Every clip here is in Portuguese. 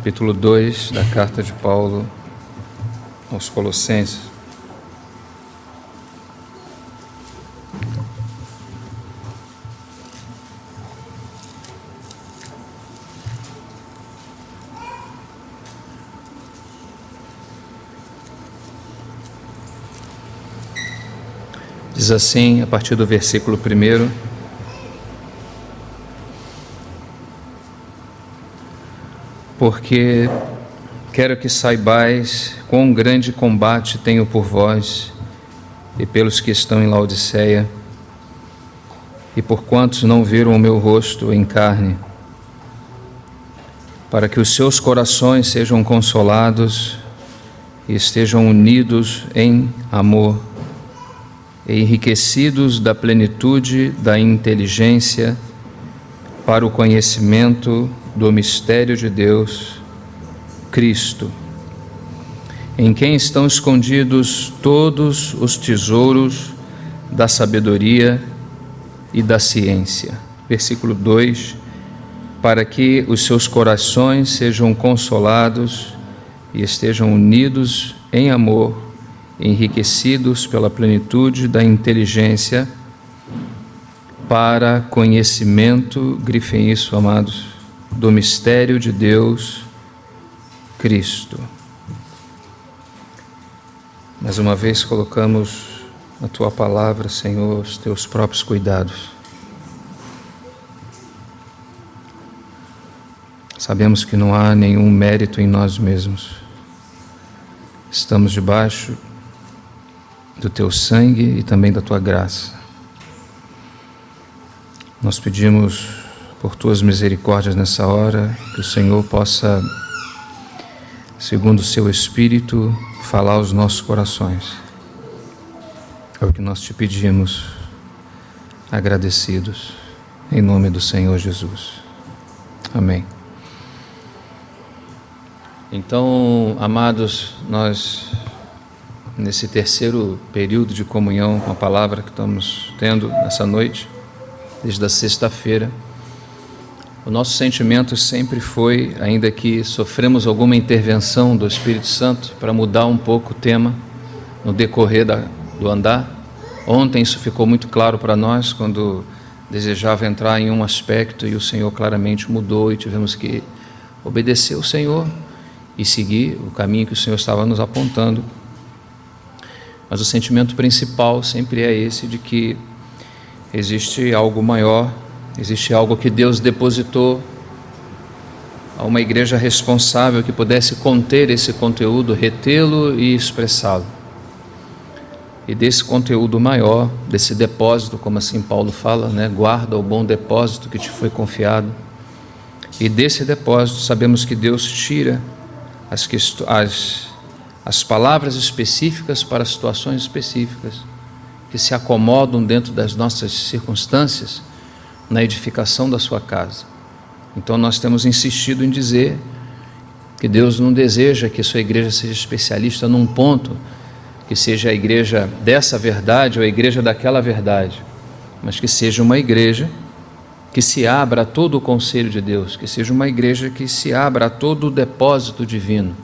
capítulo 2 da carta de Paulo aos Colossenses. Diz assim, a partir do versículo 1: Porque quero que saibais quão grande combate tenho por vós e pelos que estão em Laodiceia, e por quantos não viram o meu rosto em carne, para que os seus corações sejam consolados e estejam unidos em amor, e enriquecidos da plenitude da inteligência para o conhecimento do mistério de Deus, Cristo, em quem estão escondidos todos os tesouros da sabedoria e da ciência. Versículo 2: para que os seus corações sejam consolados e estejam unidos em amor, enriquecidos pela plenitude da inteligência para conhecimento, grifem isso, amados, do mistério de Deus, Cristo. Mais uma vez colocamos na Tua palavra, Senhor, os Teus próprios cuidados. Sabemos que não há nenhum mérito em nós mesmos. Estamos debaixo do Teu sangue e também da Tua graça. Nós pedimos por Tuas misericórdias nessa hora, que o Senhor possa, segundo o Seu Espírito, falar aos nossos corações. É o que nós Te pedimos, agradecidos, em nome do Senhor Jesus. Amém. Então, amados, nós, nesse terceiro período de comunhão com a palavra que estamos tendo nessa noite, desde a sexta-feira, o nosso sentimento sempre foi, ainda que sofremos alguma intervenção do Espírito Santo para mudar um pouco o tema no decorrer do andar. Ontem isso ficou muito claro para nós, quando desejava entrar em um aspecto e o Senhor claramente mudou e tivemos que obedecer o Senhor e seguir o caminho que o Senhor estava nos apontando. Mas o sentimento principal sempre é esse, de que existe algo maior, existe algo que Deus depositou a uma igreja responsável que pudesse conter esse conteúdo, retê-lo e expressá-lo. E desse conteúdo maior, desse depósito, como assim Paulo fala, guarda o bom depósito que te foi confiado. E desse depósito sabemos que Deus tira as palavras específicas para situações específicas, que se acomodam dentro das nossas circunstâncias, na edificação da sua casa. Então nós temos insistido em dizer que Deus não deseja que a sua igreja seja especialista num ponto, que seja a igreja dessa verdade ou a igreja daquela verdade, mas que seja uma igreja que se abra a todo o conselho de Deus, que seja uma igreja que se abra a todo o depósito divino,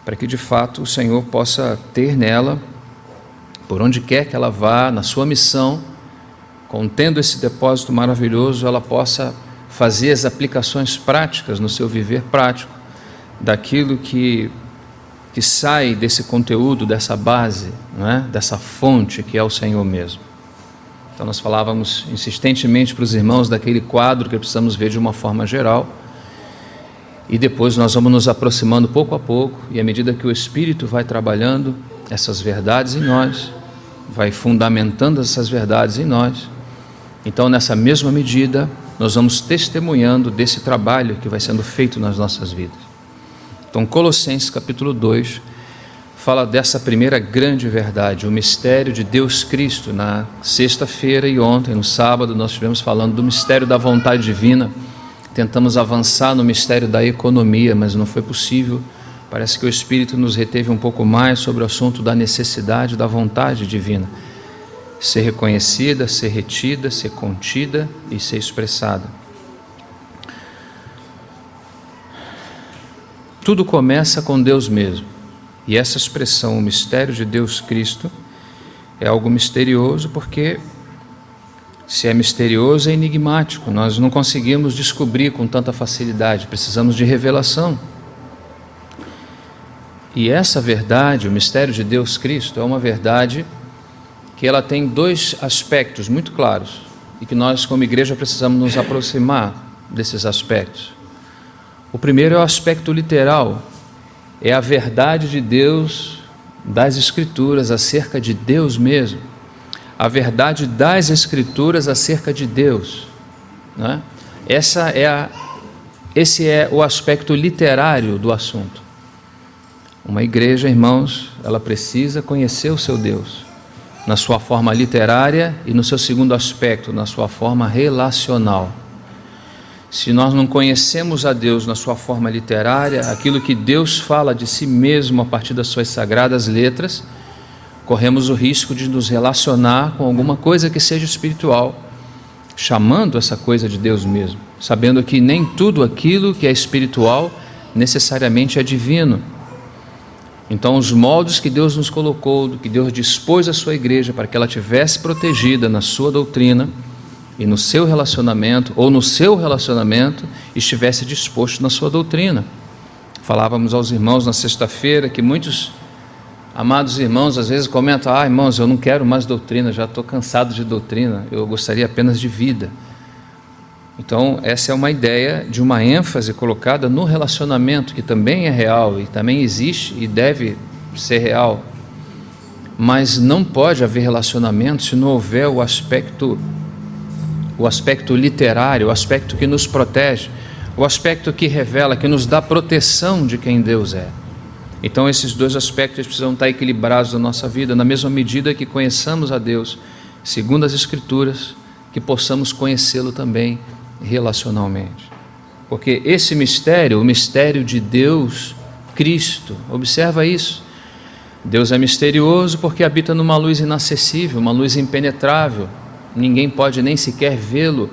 para que de fato o Senhor possa ter nela, por onde quer que ela vá, na sua missão, contendo esse depósito maravilhoso, ela possa fazer as aplicações práticas no seu viver prático, daquilo que sai desse conteúdo, dessa base, dessa fonte que é o Senhor mesmo. Então nós falávamos insistentemente para os irmãos daquele quadro que precisamos ver de uma forma geral, e depois nós vamos nos aproximando pouco a pouco, e à medida que o Espírito vai trabalhando essas verdades em nós, vai fundamentando essas verdades em nós, então nessa mesma medida nós vamos testemunhando desse trabalho que vai sendo feito nas nossas vidas. Então Colossenses capítulo 2 fala dessa primeira grande verdade, o mistério de Deus Cristo. Na sexta-feira e ontem, no sábado, nós estivemos falando do mistério da vontade divina, tentamos avançar no mistério da economia, mas não foi possível. Parece que o Espírito nos reteve um pouco mais sobre o assunto da necessidade da vontade divina, ser reconhecida, ser retida, ser contida e ser expressada. tudo começa com Deus mesmo. E essa expressão, o mistério de Deus Cristo, é algo misterioso, porque se é misterioso, é enigmático. Nós não conseguimos descobrir com tanta facilidade, precisamos de revelação. E essa verdade, o mistério de Deus Cristo, é uma verdade que ela tem dois aspectos muito claros, e que nós, como igreja, precisamos nos aproximar desses aspectos. O primeiro é o aspecto literal, é a verdade de Deus, das Escrituras, acerca de Deus mesmo. A verdade das Escrituras acerca de Deus, né? Esse é o aspecto literário do assunto. Uma igreja, irmãos, ela precisa conhecer o seu Deus, na sua forma literária e no seu segundo aspecto, na sua forma relacional. Se nós não conhecemos a Deus na sua forma literária, aquilo que Deus fala de si mesmo a partir das suas sagradas letras, corremos o risco de nos relacionar com alguma coisa que seja espiritual, chamando essa coisa de Deus mesmo, sabendo que nem tudo aquilo que é espiritual necessariamente é divino. Então, os moldes que Deus nos colocou, que Deus dispôs à sua igreja para que ela tivesse protegida na sua doutrina e no seu relacionamento, ou no seu relacionamento estivesse disposto na sua doutrina. Falávamos aos irmãos na sexta-feira que muitos amados irmãos às vezes comentam: irmãos, eu não quero mais doutrina, já estou cansado de doutrina, eu gostaria apenas de vida. Então, essa é uma ideia de uma ênfase colocada no relacionamento, que também é real e também existe e deve ser real. Mas não pode haver relacionamento se não houver o aspecto literário, o aspecto que nos protege, o aspecto que revela, que nos dá proteção de quem Deus é. Então, esses dois aspectos precisam estar equilibrados na nossa vida, na mesma medida que conheçamos a Deus, segundo as Escrituras, que possamos conhecê-lo também relacionalmente. Porque esse mistério, o mistério de Deus Cristo, observa isso. Deus é misterioso porque habita numa luz inacessível, uma luz impenetrável. Ninguém pode nem sequer vê-lo,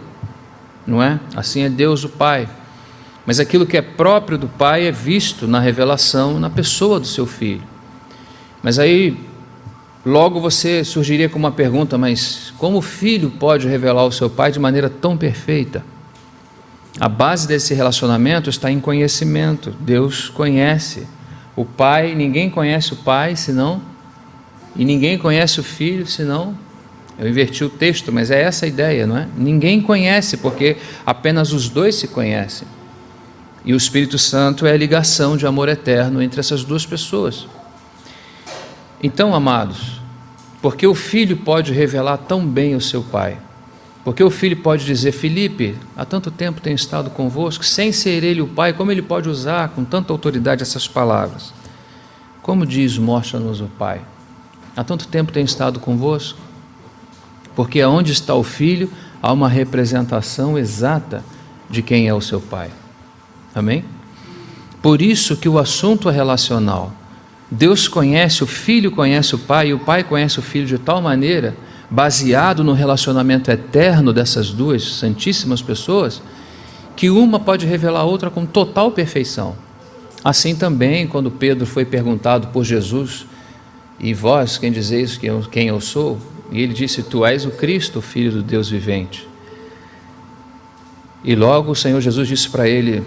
não é? Assim é Deus o Pai. Mas aquilo que é próprio do Pai é visto na revelação, na pessoa do seu Filho. Mas aí, logo você surgiria com uma pergunta: mas como o Filho pode revelar o seu Pai de maneira tão perfeita? A base desse relacionamento está em conhecimento. Deus conhece o Pai, ninguém conhece o Pai senão, e ninguém conhece o Filho senão. Eu inverti o texto, mas é essa a ideia, não é? Ninguém conhece, porque apenas os dois se conhecem. E o Espírito Santo é a ligação de amor eterno entre essas duas pessoas. Então, amados, porque o Filho pode revelar tão bem o seu Pai? Porque o Filho pode dizer: Filipe, há tanto tempo tenho estado convosco, sem ser Ele o Pai, como Ele pode usar com tanta autoridade essas palavras? Como diz: mostra-nos o Pai. Há tanto tempo tenho estado convosco. Porque aonde está o Filho, há uma representação exata de quem é o seu Pai. Amém? Por isso que o assunto é relacional. Deus conhece, o Filho conhece o Pai, e o Pai conhece o Filho de tal maneira, baseado no relacionamento eterno dessas duas santíssimas pessoas, que uma pode revelar a outra com total perfeição. Assim também, quando Pedro foi perguntado por Jesus: e vós, quem dizeis quem eu sou? E ele disse: tu és o Cristo, o Filho do Deus vivente. E logo o Senhor Jesus disse para ele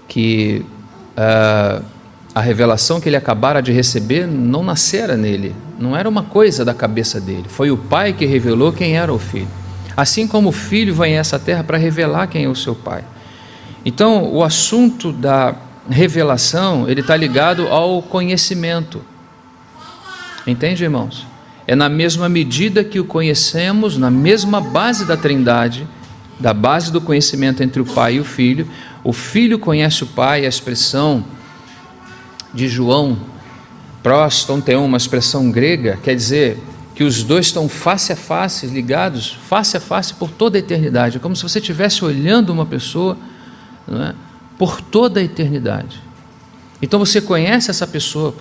que a revelação que ele acabara de receber não nascera nele, não era uma coisa da cabeça dele, foi o Pai que revelou quem era o Filho. Assim como o Filho vem a essa terra para revelar quem é o seu Pai. Então, o assunto da revelação, ele está ligado ao conhecimento. Entende, irmãos? É na mesma medida que o conhecemos, na mesma base da Trindade, da base do conhecimento entre o Pai e o Filho conhece o Pai. A expressão de João, proston theon, uma expressão grega, quer dizer que os dois estão face a face, ligados face a face por toda a eternidade. É como se você estivesse olhando uma pessoa, não é? Por toda a eternidade. Então você conhece essa pessoa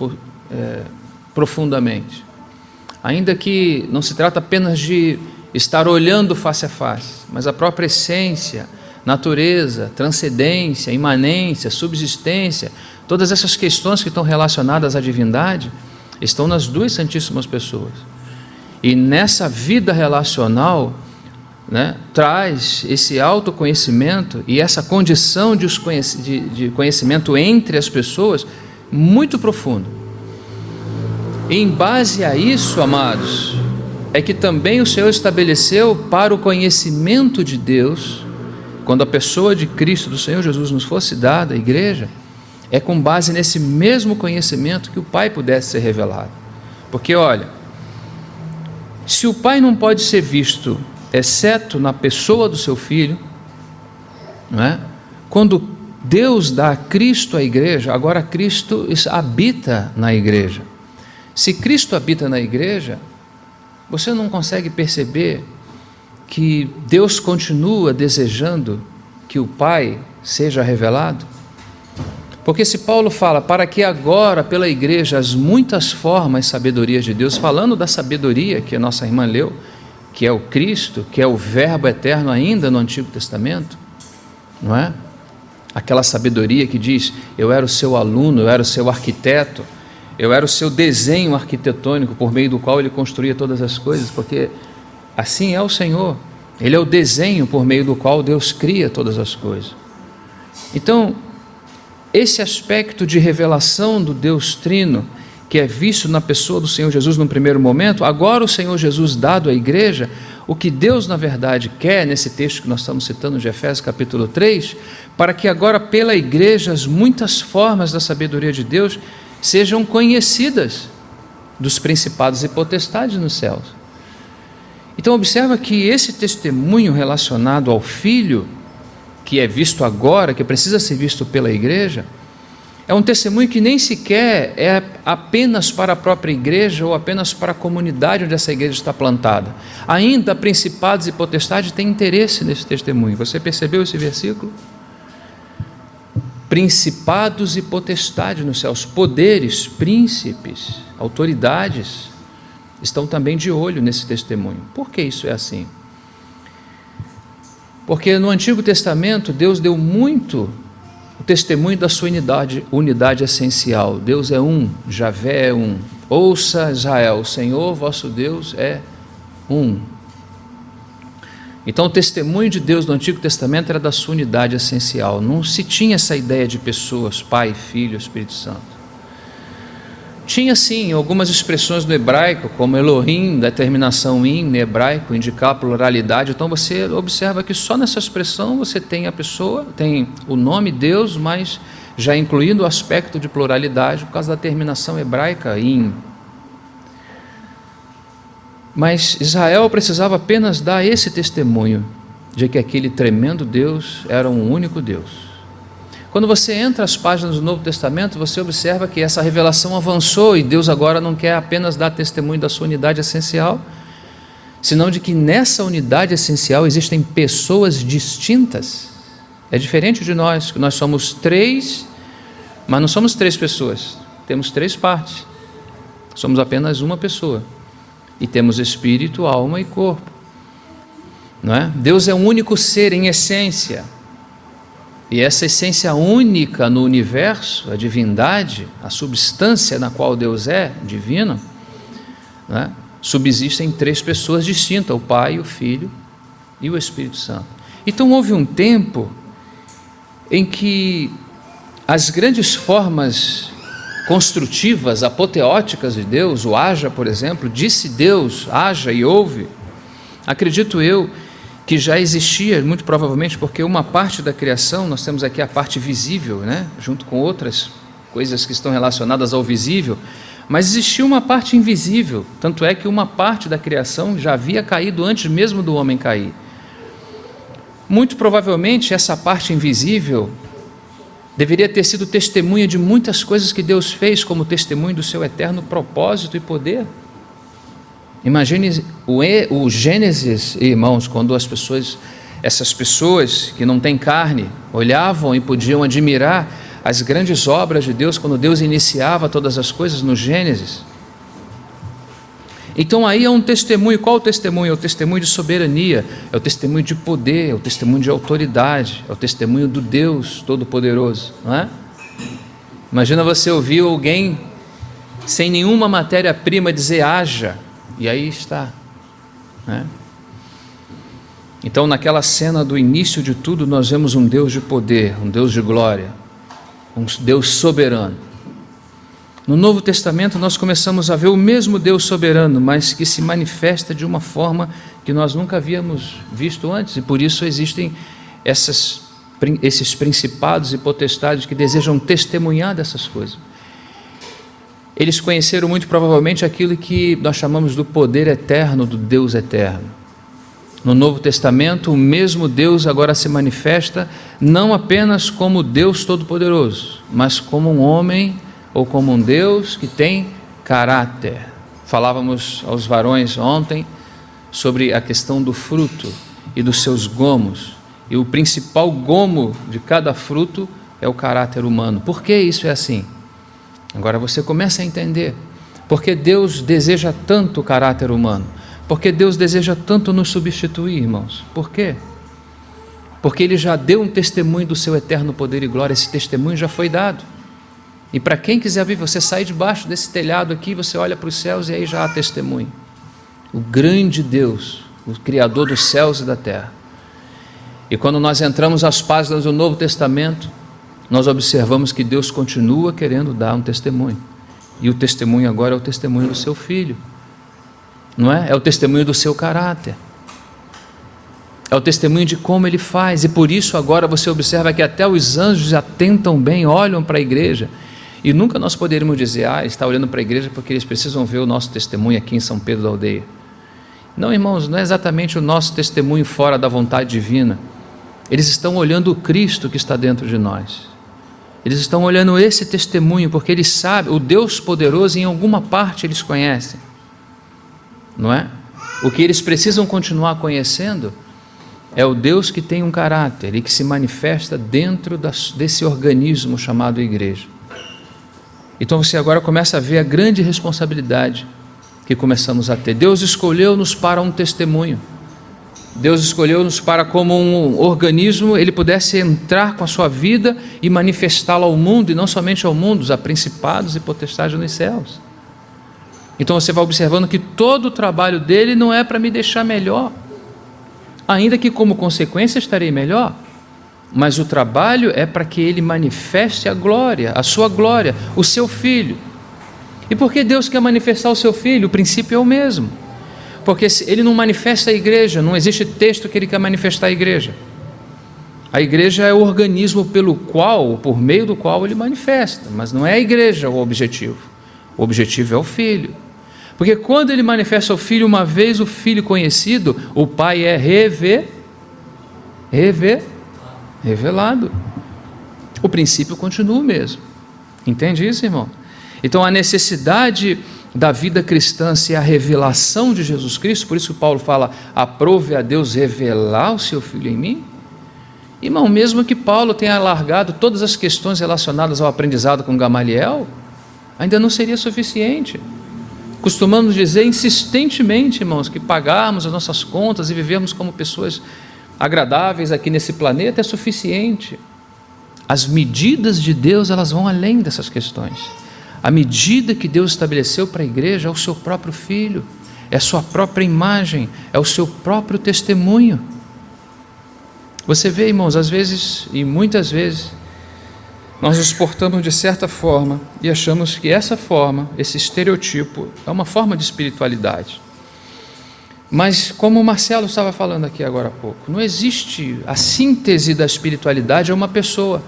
profundamente, ainda que não se trata apenas de estar olhando face a face, mas a própria essência natureza, transcendência, imanência, subsistência, todas essas questões que estão relacionadas à divindade, estão nas duas Santíssimas Pessoas. E nessa vida relacional, né, traz esse autoconhecimento e essa condição de conhecimento entre as pessoas muito profundo. E em base a isso, amados, é que também o Senhor estabeleceu para o conhecimento de Deus, quando a pessoa de Cristo, do Senhor Jesus, nos fosse dada à igreja, é com base nesse mesmo conhecimento que o Pai pudesse ser revelado. Porque olha, se o Pai não pode ser visto, exceto na pessoa do seu Filho, não é? Quando Deus dá a Cristo à igreja, agora Cristo habita na igreja. Se Cristo habita na igreja, você não consegue perceber que Deus continua desejando que o Pai seja revelado? Porque se Paulo fala, para que agora pela igreja as muitas formas sabedorias de Deus, falando da sabedoria que a nossa irmã leu, que é o Cristo, que é o Verbo eterno ainda no Antigo Testamento, não é? Aquela sabedoria que diz, eu era o seu aluno, eu era o seu arquiteto, eu era o seu desenho arquitetônico por meio do qual ele construía todas as coisas, porque assim é o Senhor, Ele é o desenho por meio do qual Deus cria todas as coisas. Então, esse aspecto de revelação do Deus Trino, que é visto na pessoa do Senhor Jesus no primeiro momento, agora o Senhor Jesus dado à igreja, o que Deus na verdade quer, nesse texto que nós estamos citando de Efésios capítulo 3, para que agora pela igreja as muitas formas da sabedoria de Deus sejam conhecidas dos principados e potestades nos céus. Então observa que esse testemunho relacionado ao Filho, que é visto agora, que precisa ser visto pela igreja, é um testemunho que nem sequer é apenas para a própria igreja ou apenas para a comunidade onde essa igreja está plantada. Ainda principados e potestades têm interesse nesse testemunho. Você percebeu esse versículo? Principados e potestades nos céus, poderes, príncipes, autoridades, estão também de olho nesse testemunho. Por que isso é assim? Porque no Antigo Testamento Deus deu muito o testemunho da sua unidade essencial. Deus é um, Javé é um. Ouça Israel, o Senhor vosso Deus é um. Então o testemunho de Deus no Antigo Testamento era da sua unidade essencial. Não se tinha essa ideia de pessoas, Pai, Filho, Espírito Santo. Tinha sim algumas expressões no hebraico, como Elohim, da terminação in, no hebraico, indicar a pluralidade. Então você observa que só nessa expressão você tem a pessoa, tem o nome Deus, mas já incluindo o aspecto de pluralidade, por causa da terminação hebraica in. Mas Israel precisava apenas dar esse testemunho, de que aquele tremendo Deus era um único Deus. Quando você entra as páginas do Novo Testamento, você observa que essa revelação avançou e Deus agora não quer apenas dar testemunho da sua unidade essencial, senão de que nessa unidade essencial existem pessoas distintas. É diferente de nós, que nós somos três, mas não somos três pessoas, temos três partes, somos apenas uma pessoa, e temos espírito, alma e corpo, não é? Deus é um único ser em essência, e essa essência única no universo, a divindade, a substância na qual Deus é divino, né, subsistem três pessoas distintas, o Pai, o Filho e o Espírito Santo. Então houve um tempo em que as grandes formas construtivas, apoteóticas de Deus, o haja, por exemplo, disse Deus, haja e houve, acredito eu, que já existia, muito provavelmente, porque uma parte da criação, nós temos aqui a parte visível, né, junto com outras coisas que estão relacionadas ao visível, mas existia uma parte invisível, tanto é que uma parte da criação já havia caído antes mesmo do homem cair. Muito provavelmente essa parte invisível deveria ter sido testemunha de muitas coisas que Deus fez, como testemunho do seu eterno propósito e poder. Imagine o Gênesis, irmãos, quando essas pessoas que não têm carne, olhavam e podiam admirar as grandes obras de Deus, quando Deus iniciava todas as coisas no Gênesis. Então aí é um testemunho. Qual o testemunho? É o testemunho de soberania, é o testemunho de poder, é o testemunho de autoridade, é o testemunho do Deus Todo-Poderoso, não é? Imagina você ouvir alguém sem nenhuma matéria-prima dizer haja, e aí está, né? Então naquela cena do início de tudo nós vemos um Deus de poder, um Deus de glória, um Deus soberano. No Novo Testamento nós começamos a ver o mesmo Deus soberano, mas que se manifesta de uma forma que nós nunca havíamos visto antes, e por isso existem esses principados e potestades que desejam testemunhar dessas coisas. Eles conheceram muito provavelmente aquilo que nós chamamos do poder eterno do Deus eterno. No Novo Testamento, o mesmo Deus agora se manifesta não apenas como Deus Todo-Poderoso, mas como um homem ou como um Deus que tem caráter. Falávamos aos varões ontem sobre a questão do fruto e dos seus gomos, e o principal gomo de cada fruto é o caráter humano. Por que isso é assim? Agora você começa a entender porque Deus deseja tanto o caráter humano, porque Deus deseja tanto nos substituir, irmãos. Por quê? Porque Ele já deu um testemunho do seu eterno poder e glória. Esse testemunho já foi dado. E para quem quiser ver, você sai debaixo desse telhado aqui, você olha para os céus e aí já há testemunho. O grande Deus, o Criador dos céus e da terra. E quando nós entramos às páginas do Novo Testamento, nós observamos que Deus continua querendo dar um testemunho. E o testemunho agora é o testemunho do seu Filho. Não é? É o testemunho do seu caráter. É o testemunho de como Ele faz. E por isso agora você observa que até os anjos atentam bem, olham para a igreja. E nunca nós poderíamos dizer, está olhando para a igreja porque eles precisam ver o nosso testemunho aqui em São Pedro da Aldeia. Não, irmãos, não é exatamente o nosso testemunho fora da vontade divina. Eles estão olhando o Cristo que está dentro de nós. Eles estão olhando esse testemunho porque eles sabem, o Deus poderoso em alguma parte eles conhecem. Não é? O que eles precisam continuar conhecendo é o Deus que tem um caráter e que se manifesta dentro desse organismo chamado igreja. Então você agora começa a ver a grande responsabilidade que começamos a ter. Deus escolheu-nos para um testemunho. Deus escolheu-nos para, como um organismo, Ele pudesse entrar com a sua vida e manifestá-la ao mundo, e não somente ao mundo, a principados e potestades nos céus. Então você vai observando que todo o trabalho dele não é para me deixar melhor, ainda que como consequência estarei melhor, mas o trabalho é para que Ele manifeste a glória, a sua glória, o seu Filho. E por que Deus quer manifestar o seu Filho? O princípio é o mesmo. Porque Ele não manifesta a igreja, não existe texto que Ele quer manifestar a igreja. A igreja é o organismo pelo qual, por meio do qual Ele manifesta, mas não é a igreja o objetivo. O objetivo é o Filho. Porque quando Ele manifesta o Filho, uma vez o Filho conhecido, o Pai é revelado. O princípio continua o mesmo. Entende isso, irmão? Então a necessidade da vida cristã ser a revelação de Jesus Cristo, por isso que Paulo fala, aprove a Deus revelar o seu Filho em mim. Irmão, mesmo que Paulo tenha alargado todas as questões relacionadas ao aprendizado com Gamaliel, ainda não seria suficiente. Costumamos dizer insistentemente, irmãos, que pagarmos as nossas contas e vivermos como pessoas agradáveis aqui nesse planeta é suficiente. As medidas de Deus, elas vão além dessas questões. A medida que Deus estabeleceu para a igreja é o seu próprio Filho, é a sua própria imagem, é o seu próprio testemunho. Você vê, irmãos, às vezes, e muitas vezes, nós nos portamos de certa forma e achamos que essa forma, esse estereotipo, é uma forma de espiritualidade. Mas, como o Marcelo estava falando aqui agora há pouco, não existe a síntese da espiritualidade, é uma pessoa.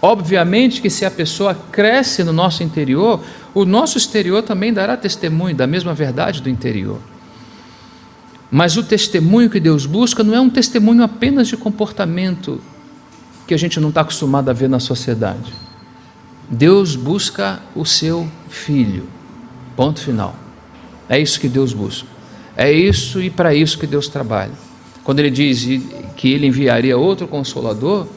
Obviamente que se a pessoa cresce no nosso interior, o nosso exterior também dará testemunho da mesma verdade do interior. Mas o testemunho que Deus busca não é um testemunho apenas de comportamento que a gente não está acostumado a ver na sociedade. Deus busca o seu Filho, ponto final. É isso que Deus busca, é isso e para isso que Deus trabalha. Quando Ele diz que Ele enviaria outro Consolador,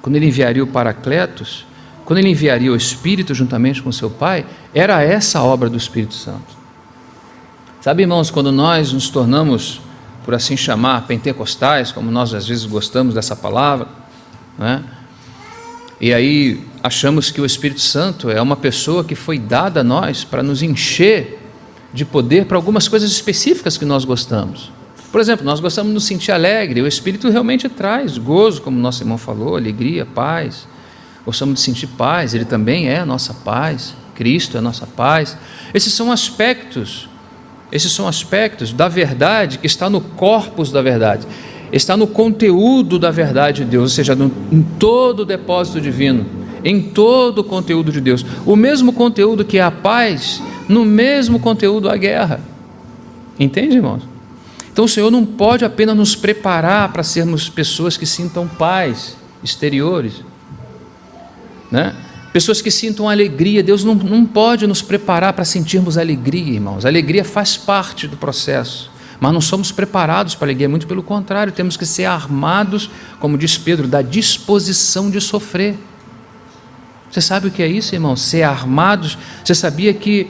quando Ele enviaria o Paracletos, quando Ele enviaria o Espírito juntamente com o seu Pai, era essa a obra do Espírito Santo. Sabe, irmãos, quando nós nos tornamos, por assim chamar, pentecostais, como nós às vezes gostamos dessa palavra, né? E aí achamos que o Espírito Santo é uma pessoa que foi dada a nós para nos encher de poder para algumas coisas específicas que nós gostamos. Por exemplo, nós gostamos de nos sentir alegre, o Espírito realmente traz gozo, como nosso irmão falou, alegria, paz. Gostamos de sentir paz, Ele também é a nossa paz, Cristo é a nossa paz. Esses são aspectos da verdade que está no corpus da verdade, está no conteúdo da verdade de Deus, ou seja, em todo o depósito divino, em todo o conteúdo de Deus. O mesmo conteúdo que é a paz, no mesmo conteúdo a guerra. Entende, irmãos? Então o Senhor não pode apenas nos preparar para sermos pessoas que sintam paz exteriores, né? Pessoas que sintam alegria. Deus não pode nos preparar para sentirmos alegria, irmãos. A alegria faz parte do processo, mas não somos preparados para a alegria, muito pelo contrário, temos que ser armados, como diz Pedro, da disposição de sofrer. Você sabe o que é isso, irmão? Ser armados. Você sabia que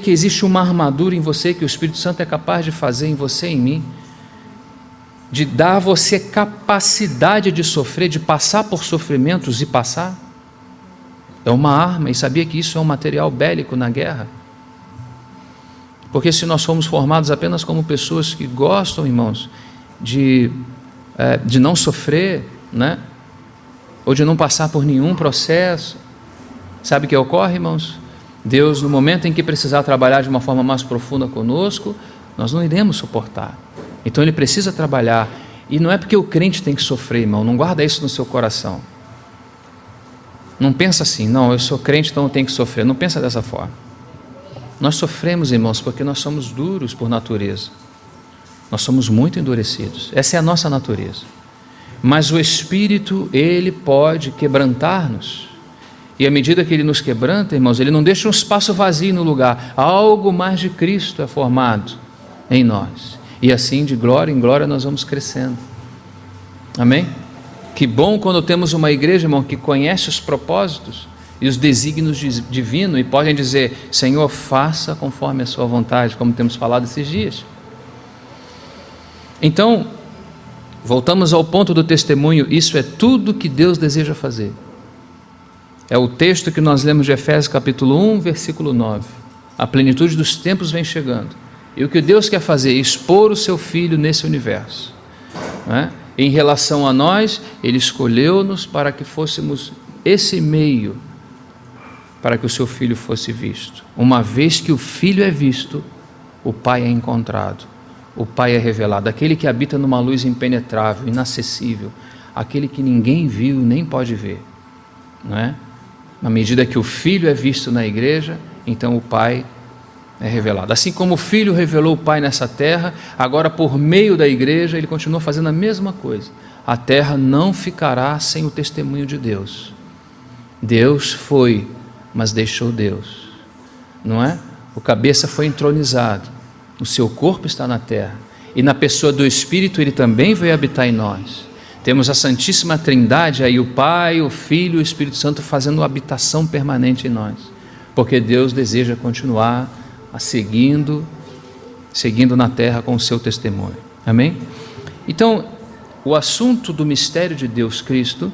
existe uma armadura em você que o Espírito Santo é capaz de fazer em você e em mim? De dar a você capacidade de sofrer, de passar por sofrimentos e passar? É uma arma, e sabia que isso é um material bélico na guerra? Porque se nós formos formados apenas como pessoas que gostam, irmãos, de não sofrer, né? Ou de não passar por nenhum processo, sabe o que ocorre, irmãos? Deus, no momento em que precisar trabalhar de uma forma mais profunda conosco, nós não iremos suportar. Então Ele precisa trabalhar, e não é porque o crente tem que sofrer, irmão, não guarda isso no seu coração. Não pensa assim, não, eu sou crente, então eu tenho que sofrer. Não pensa dessa forma. Nós sofremos, irmãos, porque nós somos duros por natureza. Nós somos muito endurecidos. Essa é a nossa natureza. Mas o Espírito, Ele pode quebrantar-nos. E à medida que Ele nos quebranta, irmãos, Ele não deixa um espaço vazio no lugar. Algo mais de Cristo é formado em nós. E assim, de glória em glória, nós vamos crescendo. Amém? Que bom quando temos uma igreja, irmão, que conhece os propósitos e os desígnios divinos e podem dizer: Senhor, faça conforme a sua vontade, como temos falado esses dias. Então, voltamos ao ponto do testemunho. Isso é tudo que Deus deseja fazer. É o texto que nós lemos de Efésios capítulo 1, versículo 9. A plenitude dos tempos vem chegando. E o que Deus quer fazer é expor o seu Filho nesse universo, não é? Em relação a nós, Ele escolheu-nos para que fôssemos esse meio, para que o seu Filho fosse visto. Uma vez que o Filho é visto, o Pai é encontrado, o Pai é revelado, aquele que habita numa luz impenetrável, inacessível, aquele que ninguém viu nem pode ver, não é? Na medida que o Filho é visto na igreja, então o Pai é revelado. Assim como o Filho revelou o Pai nessa terra, agora por meio da igreja Ele continua fazendo a mesma coisa. A terra não ficará sem o testemunho de Deus. Deus foi, mas deixou Deus, não é? O cabeça foi entronizado, o seu corpo está na terra, e na pessoa do Espírito Ele também veio habitar em nós. Temos a Santíssima Trindade aí, o Pai, o Filho e o Espírito Santo fazendo habitação permanente em nós, porque Deus deseja continuar seguindo na terra com o seu testemunho. Amém? Então, o assunto do mistério de Deus Cristo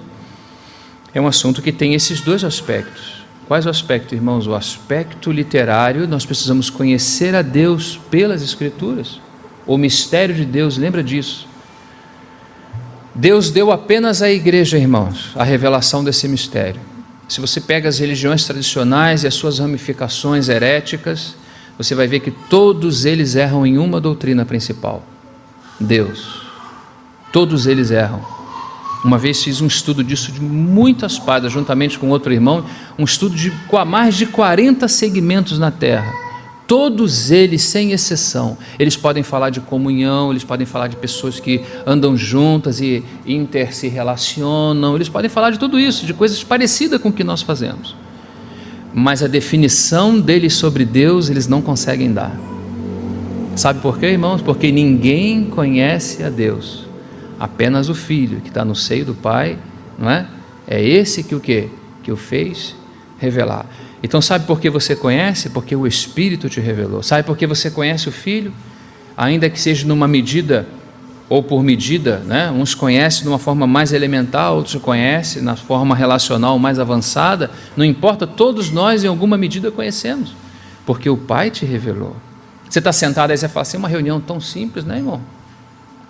é um assunto que tem esses dois aspectos. Quais o aspecto, irmãos? O aspecto literário, nós precisamos conhecer a Deus pelas Escrituras. O mistério de Deus, lembra disso? Deus deu apenas à igreja, irmãos, a revelação desse mistério. Se você pega as religiões tradicionais e as suas ramificações heréticas, você vai ver que todos eles erram em uma doutrina principal: Deus. Todos eles erram. Uma vez fiz um estudo disso de muitas páginas, juntamente com outro irmão, um estudo de mais de 40 segmentos na terra. Todos eles, sem exceção, eles podem falar de comunhão, eles podem falar de pessoas que andam juntas e se relacionam, eles podem falar de tudo isso, de coisas parecidas com o que nós fazemos. Mas a definição deles sobre Deus, eles não conseguem dar. Sabe por quê, irmãos? Porque ninguém conhece a Deus, apenas o Filho que está no seio do Pai, não é? É esse que o quê? Que o fez revelar. Então sabe por que você conhece? Porque o Espírito te revelou. Sabe por que você conhece o Filho? Ainda que seja numa medida ou por medida, né? Uns conhecem de uma forma mais elementar, outros conhecem na forma relacional mais avançada. Não importa, todos nós em alguma medida conhecemos, porque o Pai te revelou. Você está sentado aí e você fala assim, uma reunião tão simples, né, irmão?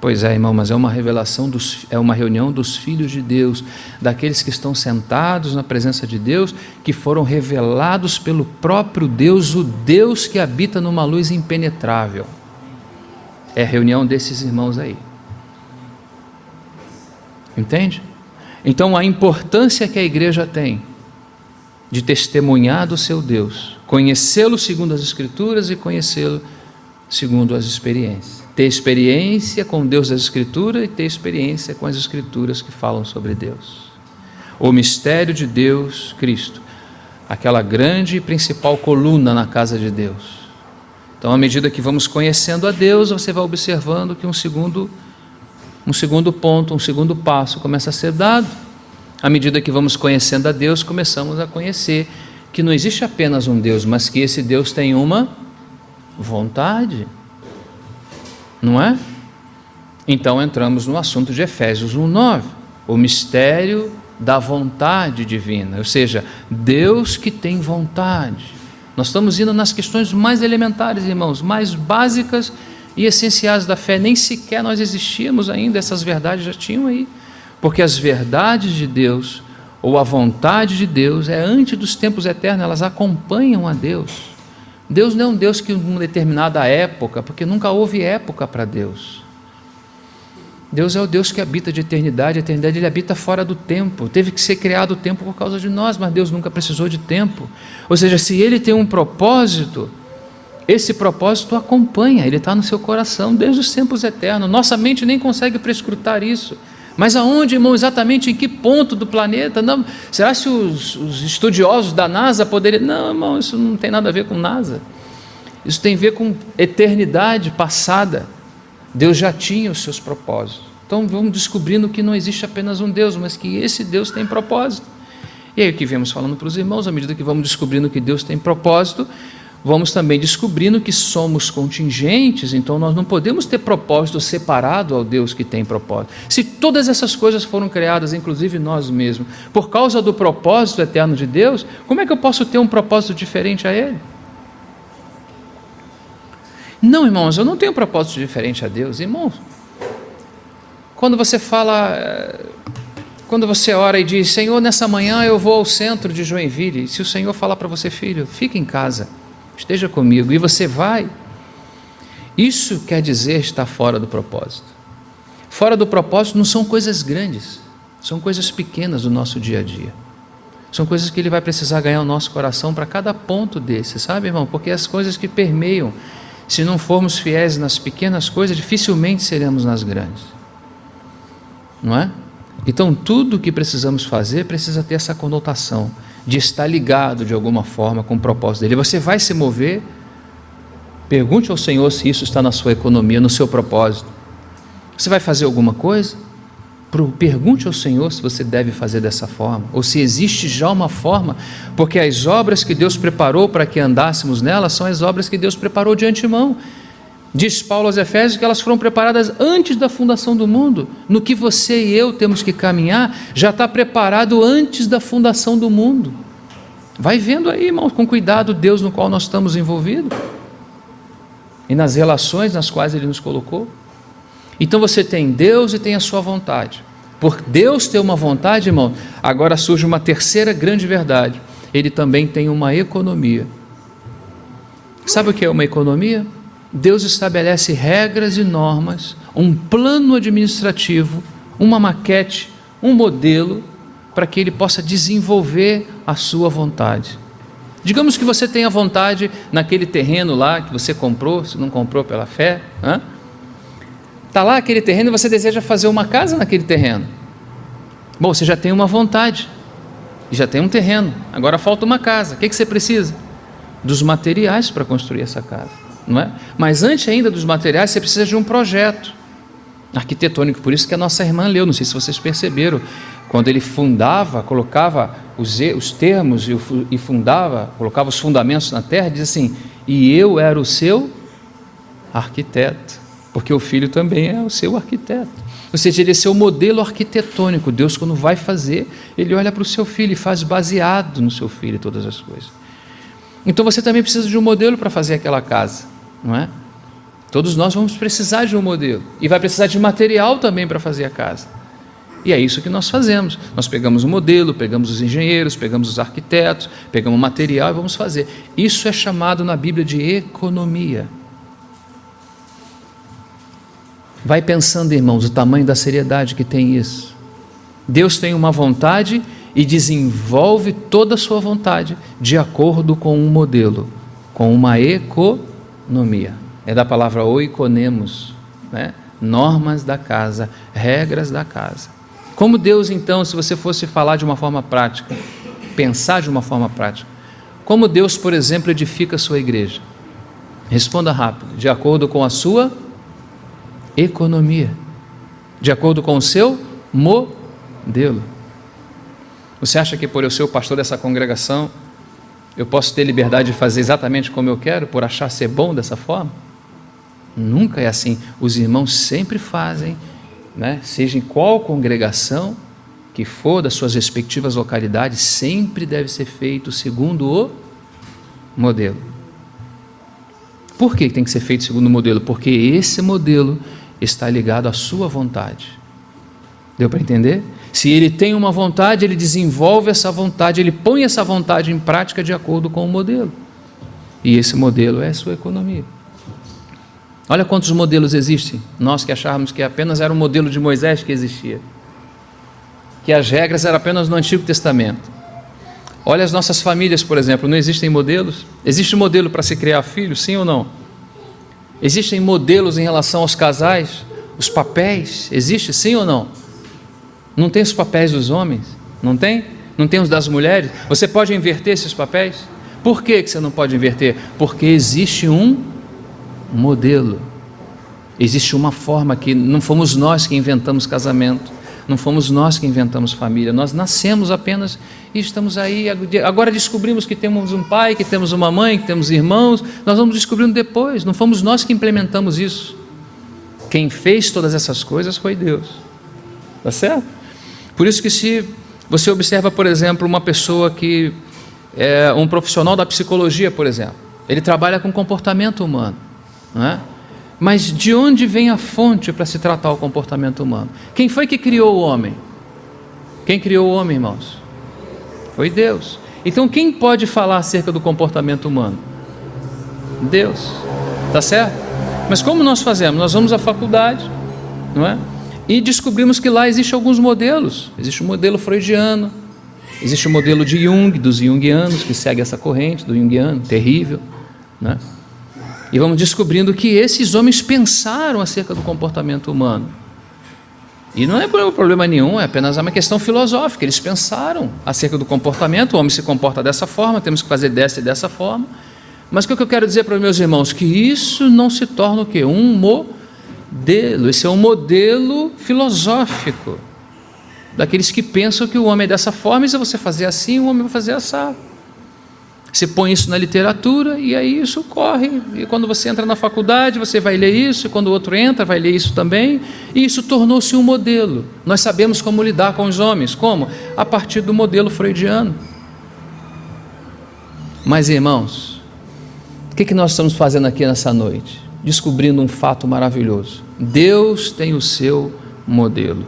Pois é, irmão, mas é uma revelação, é uma reunião dos filhos de Deus, daqueles que estão sentados na presença de Deus, que foram revelados pelo próprio Deus, o Deus que habita numa luz impenetrável. É a reunião desses irmãos aí. Entende? Então a importância que a igreja tem de testemunhar do seu Deus, conhecê-lo segundo as Escrituras e conhecê-lo segundo as experiências. Ter experiência com Deus das Escrituras e ter experiência com as Escrituras que falam sobre Deus. O mistério de Deus, Cristo, aquela grande e principal coluna na casa de Deus. Então, à medida que vamos conhecendo a Deus, você vai observando que um segundo ponto, um segundo passo começa a ser dado. À medida que vamos conhecendo a Deus, começamos a conhecer que não existe apenas um Deus, mas que esse Deus tem uma vontade. Não é? Então entramos no assunto de Efésios 1:9, o mistério da vontade divina, ou seja, Deus que tem vontade. Nós estamos indo nas questões mais elementares, irmãos, mais básicas e essenciais da fé. Nem sequer nós existíamos ainda, essas verdades já tinham aí, porque as verdades de Deus, ou a vontade de Deus, é antes dos tempos eternos, elas acompanham a Deus. Deus não é um Deus que em uma determinada época, porque nunca houve época para Deus. Deus é o Deus que habita de eternidade, a eternidade ele habita fora do tempo, teve que ser criado o tempo por causa de nós, mas Deus nunca precisou de tempo. Ou seja, se Ele tem um propósito, esse propósito acompanha, ele está no seu coração desde os tempos eternos. Nossa mente nem consegue prescrutar isso. Mas aonde, irmão, exatamente em que ponto do planeta? Não, será que os estudiosos da NASA poderiam... Não, irmão, isso não tem nada a ver com NASA. Isso tem a ver com eternidade passada. Deus já tinha os seus propósitos. Então vamos descobrindo que não existe apenas um Deus, mas que esse Deus tem propósito. E aí o que viemos falando para os irmãos, à medida que vamos descobrindo que Deus tem propósito, vamos também descobrindo que somos contingentes, então nós não podemos ter propósito separado ao Deus que tem propósito. Se todas essas coisas foram criadas, inclusive nós mesmos, por causa do propósito eterno de Deus, como é que eu posso ter um propósito diferente a Ele? Não, irmãos, eu não tenho um propósito diferente a Deus. Irmãos, quando você ora e diz, Senhor, nessa manhã eu vou ao centro de Joinville, se o Senhor falar para você, filho, fique em casa, esteja comigo, e você vai, isso quer dizer estar fora do propósito. Fora do propósito não são coisas grandes, são coisas pequenas do nosso dia a dia. São coisas que Ele vai precisar ganhar o nosso coração para cada ponto desse, sabe, irmão? Porque as coisas que permeiam, se não formos fiéis nas pequenas coisas, dificilmente seremos nas grandes. Não é? Então, tudo o que precisamos fazer precisa ter essa conotação de estar ligado de alguma forma com o propósito dele. Você vai se mover, pergunte ao Senhor se isso está na sua economia, no seu propósito. Você vai fazer alguma coisa? Pergunte ao Senhor se você deve fazer dessa forma, ou se existe já uma forma, porque as obras que Deus preparou para que andássemos nelas são as obras que Deus preparou de antemão. Diz Paulo aos Efésios que elas foram preparadas antes da fundação do mundo. No que você e eu temos que caminhar, já está preparado antes da fundação do mundo. Vai vendo aí, irmão, com cuidado, Deus no qual nós estamos envolvidos e nas relações nas quais Ele nos colocou. Então você tem Deus e tem a sua vontade. Por Deus ter uma vontade, irmão, agora surge uma terceira grande verdade. Ele também tem uma economia. Sabe o que é uma economia? Deus estabelece regras e normas, um plano administrativo, uma maquete, um modelo, para que Ele possa desenvolver a sua vontade. Digamos que você tenha vontade naquele terreno lá que você comprou, se não comprou pela fé, está lá aquele terreno e você deseja fazer uma casa naquele terreno. Bom, você já tem uma vontade, e já tem um terreno, agora falta uma casa. O que você precisa? Dos materiais para construir essa casa, não é? Mas antes ainda dos materiais, você precisa de um projeto arquitetônico. Por isso que a nossa irmã leu, não sei se vocês perceberam, quando ele fundava, colocava os termos e fundava, colocava os fundamentos na terra, diz assim: e eu era o seu arquiteto, porque o filho também é o seu arquiteto. Ou seja, ele é seu modelo arquitetônico. Deus, quando vai fazer, ele olha para o seu filho e faz baseado no seu filho todas as coisas. Então você também precisa de um modelo para fazer aquela casa, não é? Todos nós vamos precisar de um modelo, e vai precisar de material também para fazer a casa. E é isso que nós fazemos. Nós pegamos o modelo, pegamos os engenheiros, pegamos os arquitetos, pegamos o material e vamos fazer. Isso é chamado na Bíblia de economia. Vai pensando, irmãos, o tamanho da seriedade que tem isso. Deus tem uma vontade e desenvolve toda a sua vontade de acordo com um modelo, com uma economia. É da palavra oikonemos, né? Normas da casa, regras da casa. Como Deus, então, se você fosse falar de uma forma prática, pensar de uma forma prática, como Deus, por exemplo, edifica a sua igreja? Responda rápido: de acordo com a sua economia, de acordo com o seu modelo. Você acha que por eu ser o pastor dessa congregação, eu posso ter liberdade de fazer exatamente como eu quero, por achar ser bom dessa forma? Nunca é assim. Os irmãos sempre fazem, né? Seja em qual congregação que for, das suas respectivas localidades, sempre deve ser feito segundo o modelo. Por que tem que ser feito segundo o modelo? Porque esse modelo está ligado à sua vontade. Deu para entender? Se ele tem uma vontade, ele desenvolve essa vontade, ele põe essa vontade em prática de acordo com o modelo. E esse modelo é a sua economia. Olha quantos modelos existem. Nós que achávamos que apenas era o modelo de Moisés que existia, que as regras eram apenas no Antigo Testamento. Olha as nossas famílias, por exemplo, não existem modelos? Existe modelo para se criar filhos, sim ou não? Existem modelos em relação aos casais? Os papéis, existe sim ou não? Não tem os papéis dos homens? Não tem? Não tem os das mulheres? Você pode inverter esses papéis? Por que você não pode inverter? Porque existe um modelo, existe uma forma que não fomos nós que inventamos casamento, não fomos nós que inventamos família, nós nascemos apenas e estamos aí, agora descobrimos que temos um pai, que temos uma mãe, que temos irmãos, nós vamos descobrindo depois, não fomos nós que implementamos isso. Quem fez todas essas coisas foi Deus, tá certo? Por isso que se você observa, por exemplo, uma pessoa que é um profissional da psicologia, por exemplo, ele trabalha com comportamento humano, não é? Mas de onde vem a fonte para se tratar o comportamento humano? Quem foi que criou o homem? Quem criou o homem, irmãos? Foi Deus. Então quem pode falar acerca do comportamento humano? Deus, tá certo? Mas como nós fazemos? Nós vamos à faculdade, não é? E descobrimos que lá existem alguns modelos. Existe o modelo freudiano, existe o modelo de Jung, dos junguianos, que segue essa corrente do junguiano, terrível, né? E vamos descobrindo que esses homens pensaram acerca do comportamento humano. E não é problema nenhum, é apenas uma questão filosófica. Eles pensaram acerca do comportamento, o homem se comporta dessa forma, temos que fazer dessa e dessa forma. Mas o que eu quero dizer para os meus irmãos? Que isso não se torna o quê? Um modelo. Esse é um modelo filosófico. Daqueles que pensam que o homem é dessa forma, e se você fazer assim, o homem vai fazer assado. Você põe isso na literatura e aí isso corre, e quando você entra na faculdade você vai ler isso, e quando o outro entra vai ler isso também, e isso tornou-se um modelo. Nós sabemos como lidar com os homens. Como? A partir do modelo freudiano. Mas irmãos, o que nós estamos fazendo aqui nessa noite? Descobrindo um fato maravilhoso. Deus tem o seu modelo.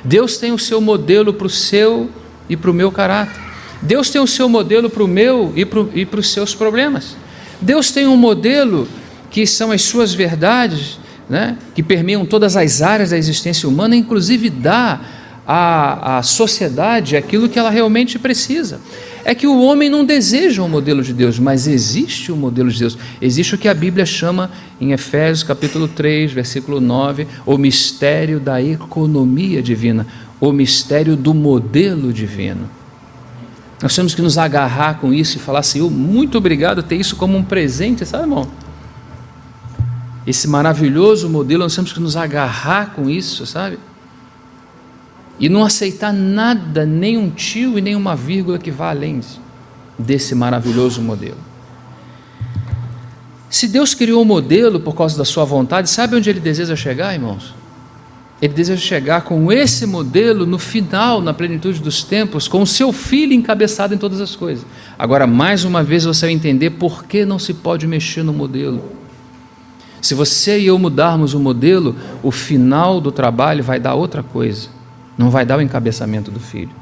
Deus tem o seu modelo para o seu e para o meu caráter. Deus tem o seu modelo para o meu e para os seus problemas. Deus tem um modelo que são as suas verdades, né, que permeiam todas as áreas da existência humana, inclusive dá à sociedade aquilo que ela realmente precisa. É que o homem não deseja um modelo de Deus, mas existe um modelo de Deus. Existe o que a Bíblia chama, em Efésios capítulo 3, versículo 9, o mistério da economia divina, o mistério do modelo divino. Nós temos que nos agarrar com isso e falar: Senhor, muito obrigado, ter isso como um presente, sabe, irmão? Esse maravilhoso modelo, nós temos que nos agarrar com isso, sabe? e não aceitar nada, nem um tio e nem uma vírgula que vá além desse maravilhoso modelo. Se Deus criou um modelo por causa da sua vontade, sabe onde Ele deseja chegar, irmãos? Ele deseja chegar com esse modelo no final, na plenitude dos tempos, com o seu Filho encabeçado em todas as coisas. Agora, mais uma vez, você vai entender por que não se pode mexer no modelo. Se você e eu mudarmos o modelo, o final do trabalho vai dar outra coisa, não vai dar o encabeçamento do Filho.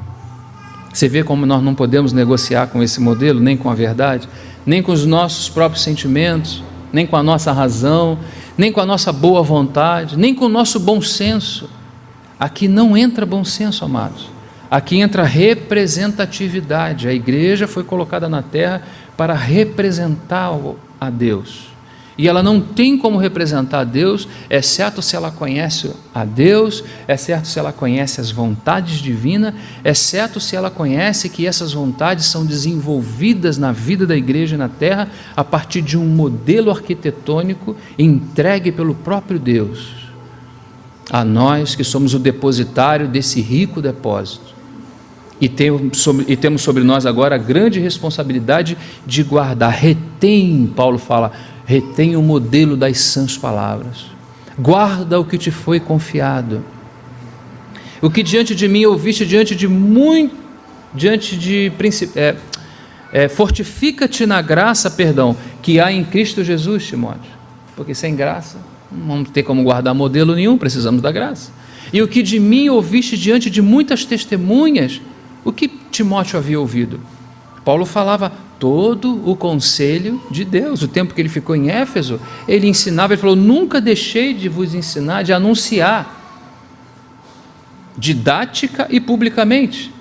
Você vê como nós não podemos negociar com esse modelo, nem com a verdade, nem com os nossos próprios sentimentos, nem com a nossa razão, nem com a nossa boa vontade, nem com o nosso bom senso. Aqui não entra bom senso, amados. Aqui entra representatividade. A igreja foi colocada na terra para representar a Deus. E ela não tem como representar a Deus, exceto se ela conhece a Deus, exceto se ela conhece as vontades divinas, exceto se ela conhece que essas vontades são desenvolvidas na vida da igreja na terra a partir de um modelo arquitetônico entregue pelo próprio Deus a nós que somos o depositário desse rico depósito. E temos sobre nós agora a grande responsabilidade de guardar. Retém, Paulo fala, retém o modelo das sãs palavras, guarda o que te foi confiado, o que diante de mim ouviste, fortifica-te na graça, que há em Cristo Jesus, Timóteo, porque sem graça não vamos ter como guardar modelo nenhum, precisamos da graça. E o que de mim ouviste diante de muitas testemunhas, o que Timóteo havia ouvido? Paulo falava todo o conselho de Deus. O tempo que ele ficou em Éfeso, ele ensinava, ele falou, nunca deixei de vos ensinar, de anunciar, didática e publicamente,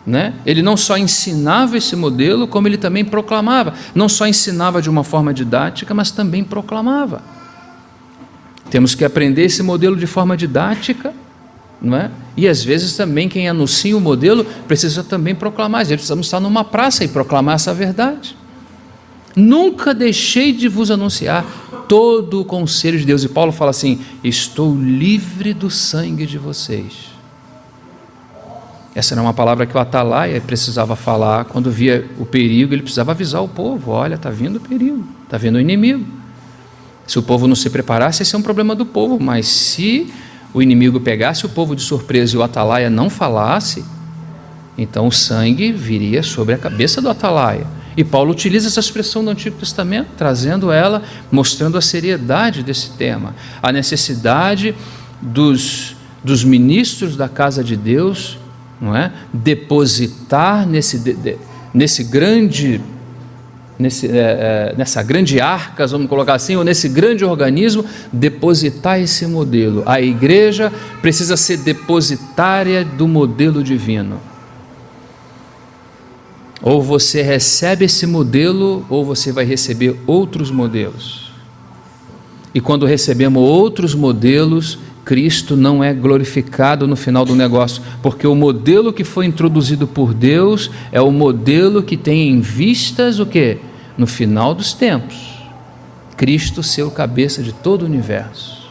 né? Ele não só ensinava esse modelo, como ele também proclamava, não só ensinava de uma forma didática, mas também proclamava. Temos que aprender esse modelo de forma didática, não é? E às vezes também quem anuncia o modelo precisa também proclamar. Às vezes precisamos estar numa praça e proclamar essa verdade. Nunca deixei de vos anunciar todo o conselho de Deus. E Paulo fala assim, estou livre do sangue de vocês. Essa era uma palavra que o Atalaia precisava falar quando via o perigo. Ele precisava avisar o povo, olha, está vindo o perigo, está vindo o inimigo. Se o povo não se preparasse, esse é um problema do povo, mas se o inimigo pegasse o povo de surpresa e o Atalaia não falasse, então o sangue viria sobre a cabeça do Atalaia. E Paulo utiliza essa expressão do Antigo Testamento, trazendo ela, mostrando a seriedade desse tema, a necessidade dos ministros da casa de Deus, não é? Depositar nessa grande arca, vamos colocar assim, ou nesse grande organismo, depositar esse modelo. A igreja precisa ser depositária do modelo divino. Ou você recebe esse modelo, ou você vai receber outros modelos. E quando recebemos outros modelos, Cristo não é glorificado no final do negócio, porque o modelo que foi introduzido por Deus é o modelo que tem em vistas o quê? No final dos tempos, Cristo ser o cabeça de todo o universo.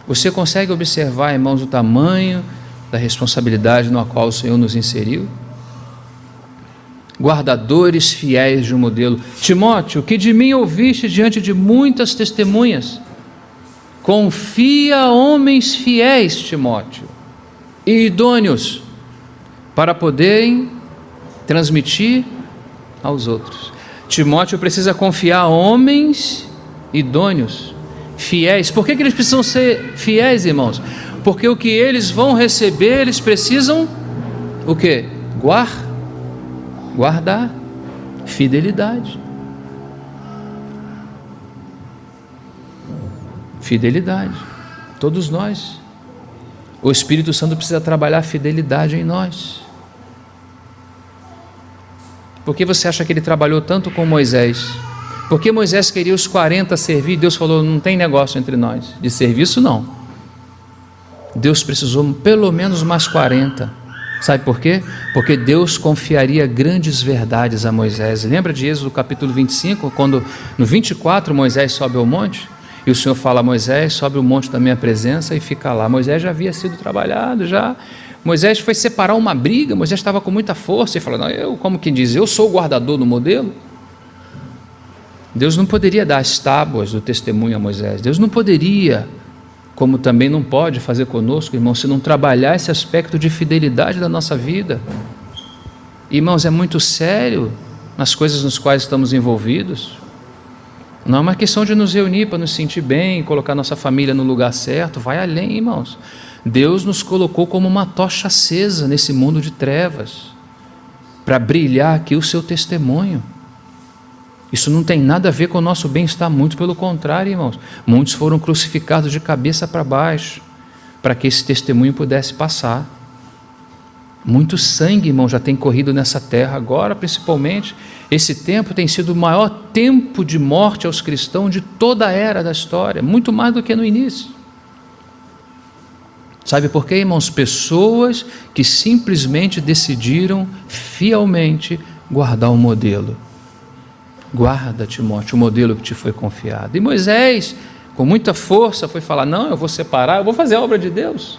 Você consegue observar, irmãos, o tamanho da responsabilidade na qual o Senhor nos inseriu? Guardadores fiéis de um modelo. Timóteo, que de mim ouviste diante de muitas testemunhas, confia homens fiéis, Timóteo, e idôneos, para poderem transmitir aos outros. Timóteo precisa confiar homens idôneos, fiéis. Por que eles precisam ser fiéis, irmãos? Porque o que eles vão receber, eles precisam o quê? Guardar. Fidelidade. Fidelidade. Todos nós. O Espírito Santo precisa trabalhar fidelidade em nós. Por que você acha que ele trabalhou tanto com Moisés? Porque Moisés queria os 40 servir, Deus falou, não tem negócio entre nós, de serviço não. Deus precisou pelo menos mais 40. Sabe por quê? Porque Deus confiaria grandes verdades a Moisés. Lembra de Êxodo capítulo 25, quando no 24 Moisés sobe ao monte? E o Senhor fala a Moisés: sobe o monte da minha presença e fica lá. Moisés já havia sido trabalhado, já. Moisés foi separar uma briga, Moisés estava com muita força e falou: não, eu, como quem diz, eu sou o guardador do modelo. Deus não poderia dar as tábuas do testemunho a Moisés. Deus não poderia, como também não pode fazer conosco, irmão, se não trabalhar esse aspecto de fidelidade da nossa vida. Irmãos, é muito sério nas coisas nas quais estamos envolvidos. Não é uma questão de nos reunir para nos sentir bem, colocar nossa família no lugar certo. Vai além, irmãos. Deus nos colocou como uma tocha acesa nesse mundo de trevas, para brilhar aqui o seu testemunho. Isso não tem nada a ver com o nosso bem-estar, muito pelo contrário, irmãos. Muitos foram crucificados de cabeça para baixo, para que esse testemunho pudesse passar. Muito sangue, irmão, já tem corrido nessa terra. Agora, principalmente, esse tempo tem sido o maior tempo de morte aos cristãos de toda a era da história, muito mais do que no início. Sabe por quê, irmãos? Pessoas que simplesmente decidiram fielmente guardar o modelo. Guarda, Timóteo, o modelo que te foi confiado. E Moisés, com muita força, foi falar: não, eu vou separar, eu vou fazer a obra de Deus.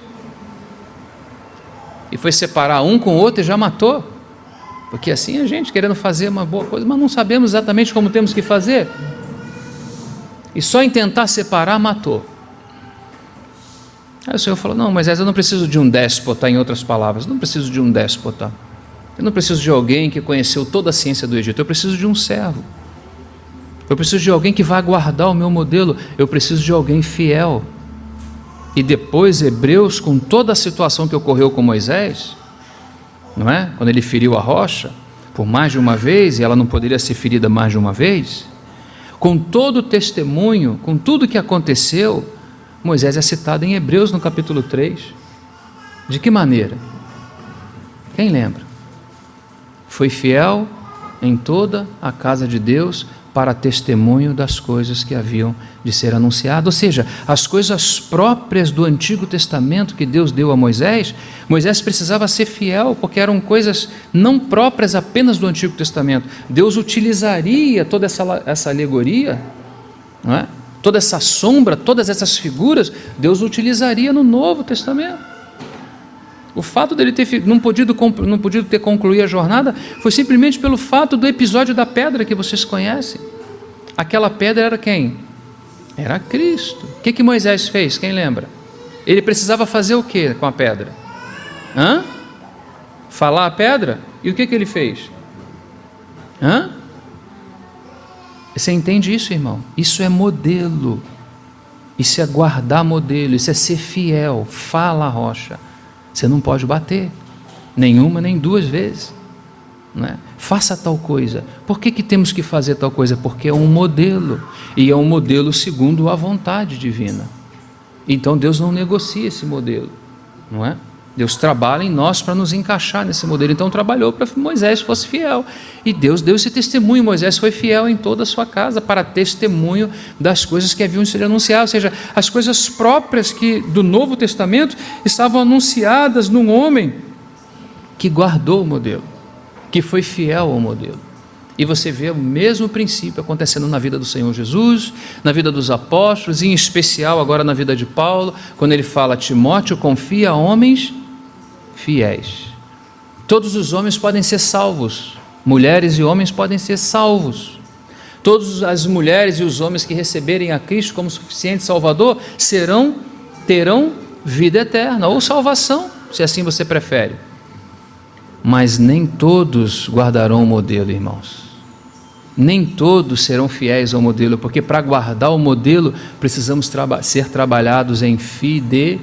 E foi separar um com o outro e já matou. Porque assim a gente querendo fazer uma boa coisa, mas não sabemos exatamente como temos que fazer. E só em tentar separar, matou. Aí o Senhor falou: não, Moisés, eu não preciso de um déspota, em outras palavras, não preciso de um déspota. Eu não preciso de alguém que conheceu toda a ciência do Egito, eu preciso de um servo. Eu preciso de alguém que vá guardar o meu modelo, eu preciso de alguém fiel. E depois Hebreus, com toda a situação que ocorreu com Moisés, não é? Quando ele feriu a rocha por mais de uma vez, e ela não poderia ser ferida mais de uma vez, com todo o testemunho, com tudo que aconteceu, Moisés é citado em Hebreus no capítulo 3. De que maneira? Quem lembra? Foi fiel em toda a casa de Deus para testemunho das coisas que haviam de ser anunciadas. Ou seja, as coisas próprias do Antigo Testamento que Deus deu a Moisés, Moisés precisava ser fiel, porque eram coisas não próprias apenas do Antigo Testamento. Deus utilizaria toda essa alegoria, não é? Toda essa sombra, todas essas figuras, Deus utilizaria no Novo Testamento. O fato dele não podido ter concluído a jornada foi simplesmente pelo fato do episódio da pedra que vocês conhecem. Aquela pedra era quem? Era Cristo. O que Moisés fez? Quem lembra? Ele precisava fazer o que com a pedra? Falar a pedra? E o que ele fez? Você entende isso, irmão? Isso é modelo. Isso é guardar modelo. Isso é ser fiel. Fala a rocha. Você não pode bater, nenhuma nem duas vezes, não é? Faça tal coisa. Por que temos que fazer tal coisa? Porque é um modelo, e é um modelo segundo a vontade divina. Então Deus não negocia esse modelo, não é? Deus trabalha em nós para nos encaixar nesse modelo. Então trabalhou para que Moisés fosse fiel, e Deus deu esse testemunho. Moisés foi fiel em toda a sua casa para testemunho das coisas que haviam de ser anunciadas. Ou seja, as coisas próprias do Novo Testamento estavam anunciadas num homem que guardou o modelo, que foi fiel ao modelo. E você vê o mesmo princípio acontecendo na vida do Senhor Jesus, na vida dos apóstolos, e em especial agora na vida de Paulo, quando ele fala: Timóteo, confia a homens fiéis. Todos os homens podem ser salvos, mulheres e homens podem ser salvos. Todas as mulheres e os homens que receberem a Cristo como suficiente Salvador terão vida eterna, ou salvação, se assim você prefere. Mas nem todos guardarão o modelo, irmãos. Nem todos serão fiéis ao modelo, porque para guardar o modelo precisamos ser trabalhados em fidelidade.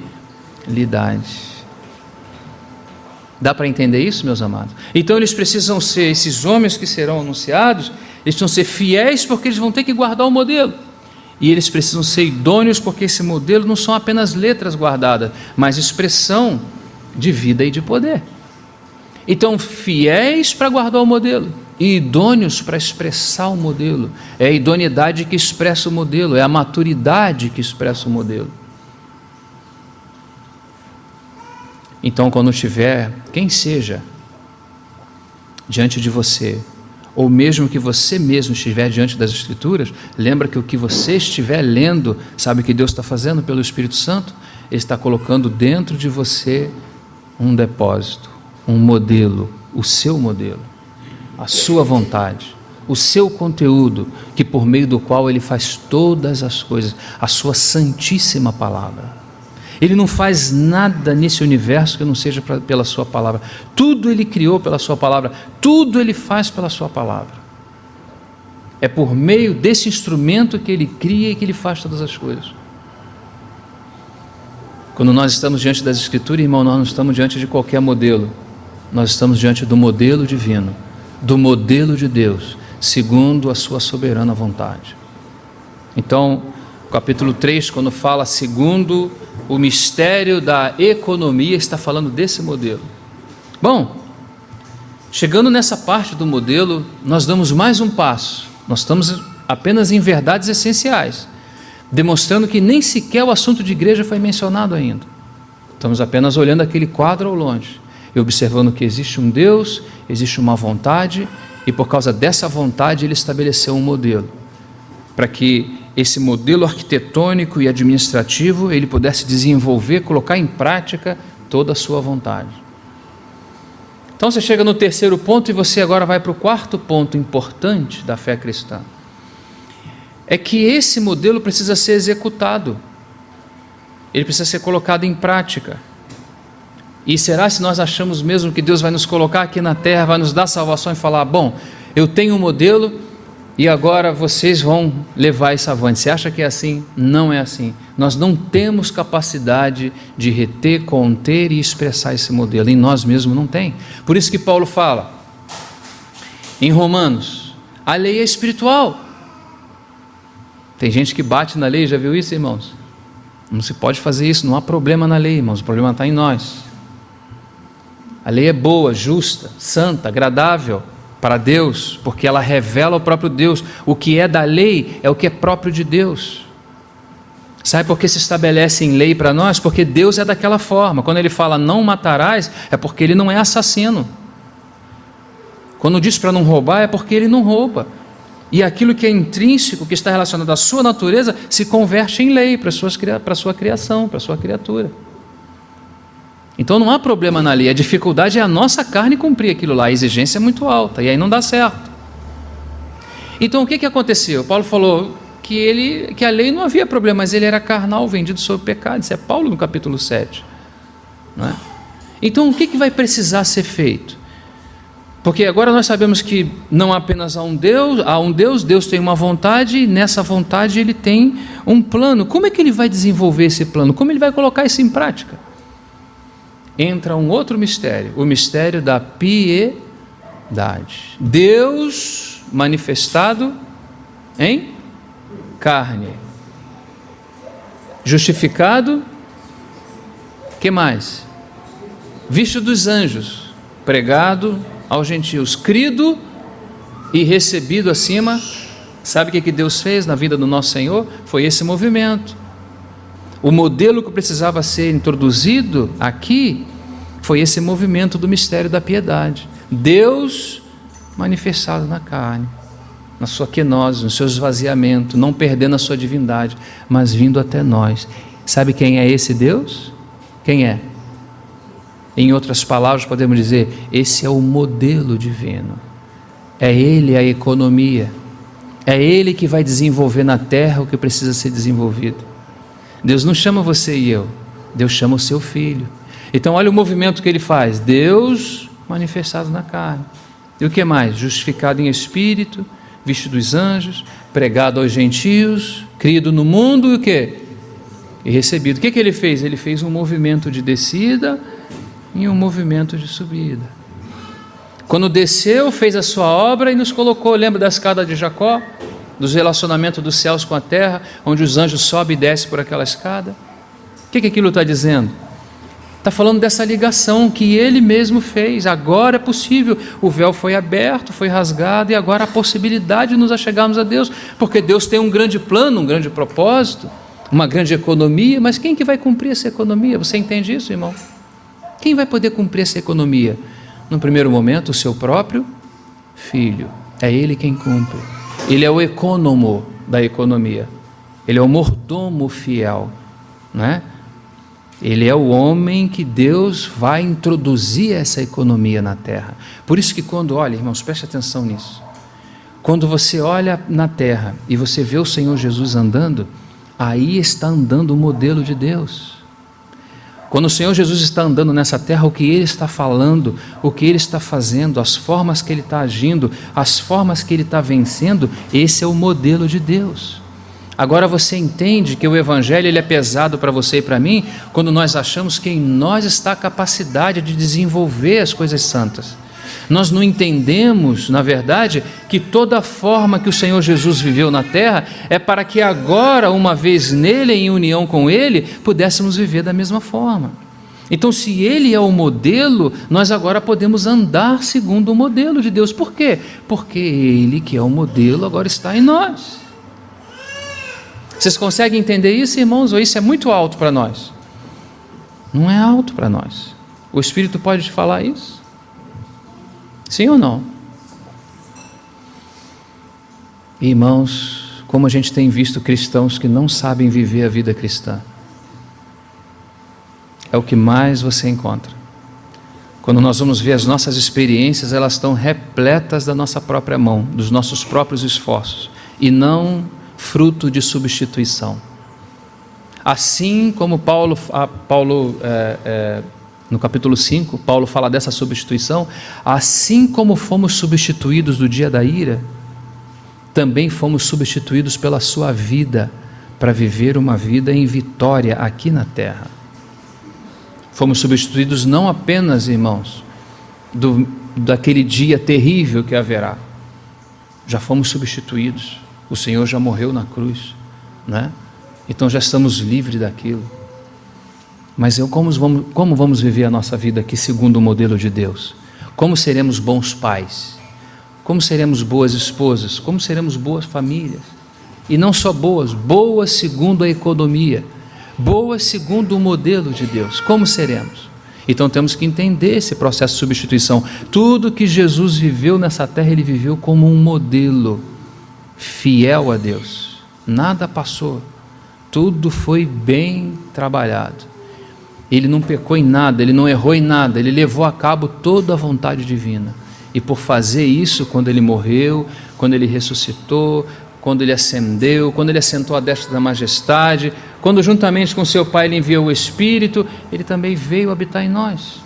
Dá para entender isso, meus amados? Então eles precisam ser, esses homens que serão anunciados, eles precisam ser fiéis, porque eles vão ter que guardar o modelo. E eles precisam ser idôneos, porque esse modelo não são apenas letras guardadas, mas expressão de vida e de poder. Então, fiéis para guardar o modelo e idôneos para expressar o modelo. É a idoneidade que expressa o modelo, é a maturidade que expressa o modelo. Então, quando tiver quem seja diante de você, ou mesmo que você mesmo estiver diante das Escrituras, lembra que o que você estiver lendo, sabe o que Deus está fazendo pelo Espírito Santo? Ele está colocando dentro de você um depósito, um modelo, o seu modelo, a sua vontade, o seu conteúdo, que por meio do qual Ele faz todas as coisas, a sua santíssima palavra. Ele não faz nada nesse universo que não seja pela sua palavra. Tudo Ele criou pela sua palavra, tudo Ele faz pela sua palavra. É por meio desse instrumento que Ele cria e que Ele faz todas as coisas. Quando nós estamos diante das Escrituras, irmão, nós não estamos diante de qualquer modelo. Nós estamos diante do modelo divino, do modelo de Deus, segundo a sua soberana vontade. Então, capítulo 3, quando fala segundo o mistério da economia, está falando desse modelo. Bom, chegando nessa parte do modelo, nós damos mais um passo. Nós estamos apenas em verdades essenciais, demonstrando que nem sequer o assunto de igreja foi mencionado ainda. Estamos apenas olhando aquele quadro ao longe e observando que existe um Deus, existe uma vontade, e por causa dessa vontade Ele estabeleceu um modelo, para que esse modelo arquitetônico e administrativo Ele pudesse desenvolver, colocar em prática toda a sua vontade. Então você chega no terceiro ponto e você agora vai para o quarto ponto importante da fé cristã. É que esse modelo precisa ser executado, ele precisa ser colocado em prática. E será se nós achamos mesmo que Deus vai nos colocar aqui na terra, vai nos dar salvação e falar, bom, eu tenho um modelo e agora vocês vão levar isso avante? Você acha que é assim? Não é assim. Nós não temos capacidade de reter, conter e expressar esse modelo, em nós mesmos não tem. Por isso que Paulo fala em Romanos, a lei é espiritual. Tem gente que bate na lei, já viu isso, irmãos? Não se pode fazer isso, não há problema na lei, irmãos, o problema está em nós. A lei é boa, justa, santa, agradável para Deus, porque ela revela o próprio Deus. O que é da lei é o que é próprio de Deus. Sabe por que se estabelece em lei para nós? Porque Deus é daquela forma. Quando Ele fala não matarás, é porque Ele não é assassino. Quando diz para não roubar, é porque Ele não rouba. E aquilo que é intrínseco, que está relacionado à sua natureza, se converte em lei para a sua criação, para a sua criatura. Então não há problema na lei, a dificuldade é a nossa carne cumprir aquilo lá, a exigência é muito alta, e aí não dá certo. Então o que aconteceu? Paulo falou que a lei não havia problema, mas ele era carnal, vendido sob o pecado. Isso é Paulo no capítulo 7. Não é? Então o que vai precisar ser feito? Porque agora nós sabemos que não apenas há um Deus, Deus tem uma vontade, e nessa vontade Ele tem um plano. Como é que Ele vai desenvolver esse plano? Como Ele vai colocar isso em prática? Entra um outro mistério, o mistério da piedade. Deus manifestado em carne, justificado, que mais? Visto dos anjos, pregado aos gentios, crido e recebido acima. Sabe o que Deus fez na vida do nosso Senhor? Foi esse movimento. O modelo que precisava ser introduzido aqui foi esse movimento do mistério da piedade. Deus manifestado na carne, na sua quenose, no seu esvaziamento, não perdendo a sua divindade, mas vindo até nós. Sabe quem é esse Deus? Quem é? Em outras palavras podemos dizer, esse é o modelo divino. É Ele a economia. É Ele que vai desenvolver na terra o que precisa ser desenvolvido. Deus não chama você e eu, Deus chama o seu filho. Então olha o movimento que Ele faz, Deus manifestado na carne. E o que mais? Justificado em espírito, visto dos anjos, pregado aos gentios, crido no mundo e o quê? E recebido. O que Ele fez? Ele fez um movimento de descida e um movimento de subida. Quando desceu, fez a sua obra e nos colocou, lembra da escada de Jacó? Dos relacionamentos dos céus com a terra, onde os anjos sobem e descem por aquela escada. O que aquilo está dizendo? Está falando dessa ligação que Ele mesmo fez. Agora é possível, o véu foi aberto, foi rasgado, e agora há possibilidade de nos achegarmos a Deus, porque Deus tem um grande plano, um grande propósito, uma grande economia. Mas quem que vai cumprir essa economia? Você entende isso, irmão? Quem vai poder cumprir essa economia? No primeiro momento, o seu próprio Filho. é Ele quem cumpre. Ele é o econômo da economia. Ele é o mordomo fiel, né? Ele é o homem que Deus vai introduzir essa economia na terra. Por isso que quando, olha, irmãos, preste atenção nisso. Quando você olha na terra e você vê o Senhor Jesus andando, aí está andando o modelo de Deus. Quando o Senhor Jesus está andando nessa terra, o que Ele está falando, o que Ele está fazendo, as formas que Ele está agindo, as formas que Ele está vencendo, esse é o modelo de Deus. Agora você entende que o Evangelho ele é pesado para você e para mim, quando nós achamos que em nós está a capacidade de desenvolver as coisas santas. Nós não entendemos, na verdade, que toda a forma que o Senhor Jesus viveu na terra é para que agora, uma vez nele, em união com Ele, pudéssemos viver da mesma forma. Então, se Ele é o modelo, nós agora podemos andar segundo o modelo de Deus. Por quê? Porque Ele, que é o modelo, agora está em nós. Vocês conseguem entender isso, irmãos? Ou isso é muito alto para nós? Não é alto para nós. O Espírito pode te falar isso? Sim ou não? Irmãos, como a gente tem visto cristãos que não sabem viver a vida cristã. É o que mais você encontra. Quando nós vamos ver as nossas experiências, elas estão repletas da nossa própria mão, dos nossos próprios esforços, e não fruto de substituição. Assim como Paulo no capítulo 5, Paulo fala dessa substituição, assim como fomos substituídos do dia da ira, também fomos substituídos pela sua vida, para viver uma vida em vitória aqui na terra. Fomos substituídos não apenas, irmãos, daquele dia terrível que haverá, já fomos substituídos. O Senhor já morreu na cruz, né? Então já estamos livres daquilo. Mas como vamos viver a nossa vida aqui segundo o modelo de Deus? Como seremos bons pais? Como seremos boas esposas? Como seremos boas famílias? E não só boas, boas segundo a economia, boas segundo o modelo de Deus. Como seremos? Então temos que entender esse processo de substituição. Tudo que Jesus viveu nessa terra, Ele viveu como um modelo fiel a Deus. Nada passou, tudo foi bem trabalhado. Ele não pecou em nada, Ele não errou em nada, Ele levou a cabo toda a vontade divina. E por fazer isso, quando Ele morreu, quando Ele ressuscitou, quando Ele ascendeu, quando Ele assentou à destra da majestade, quando juntamente com seu Pai Ele enviou o Espírito, Ele também veio habitar em nós.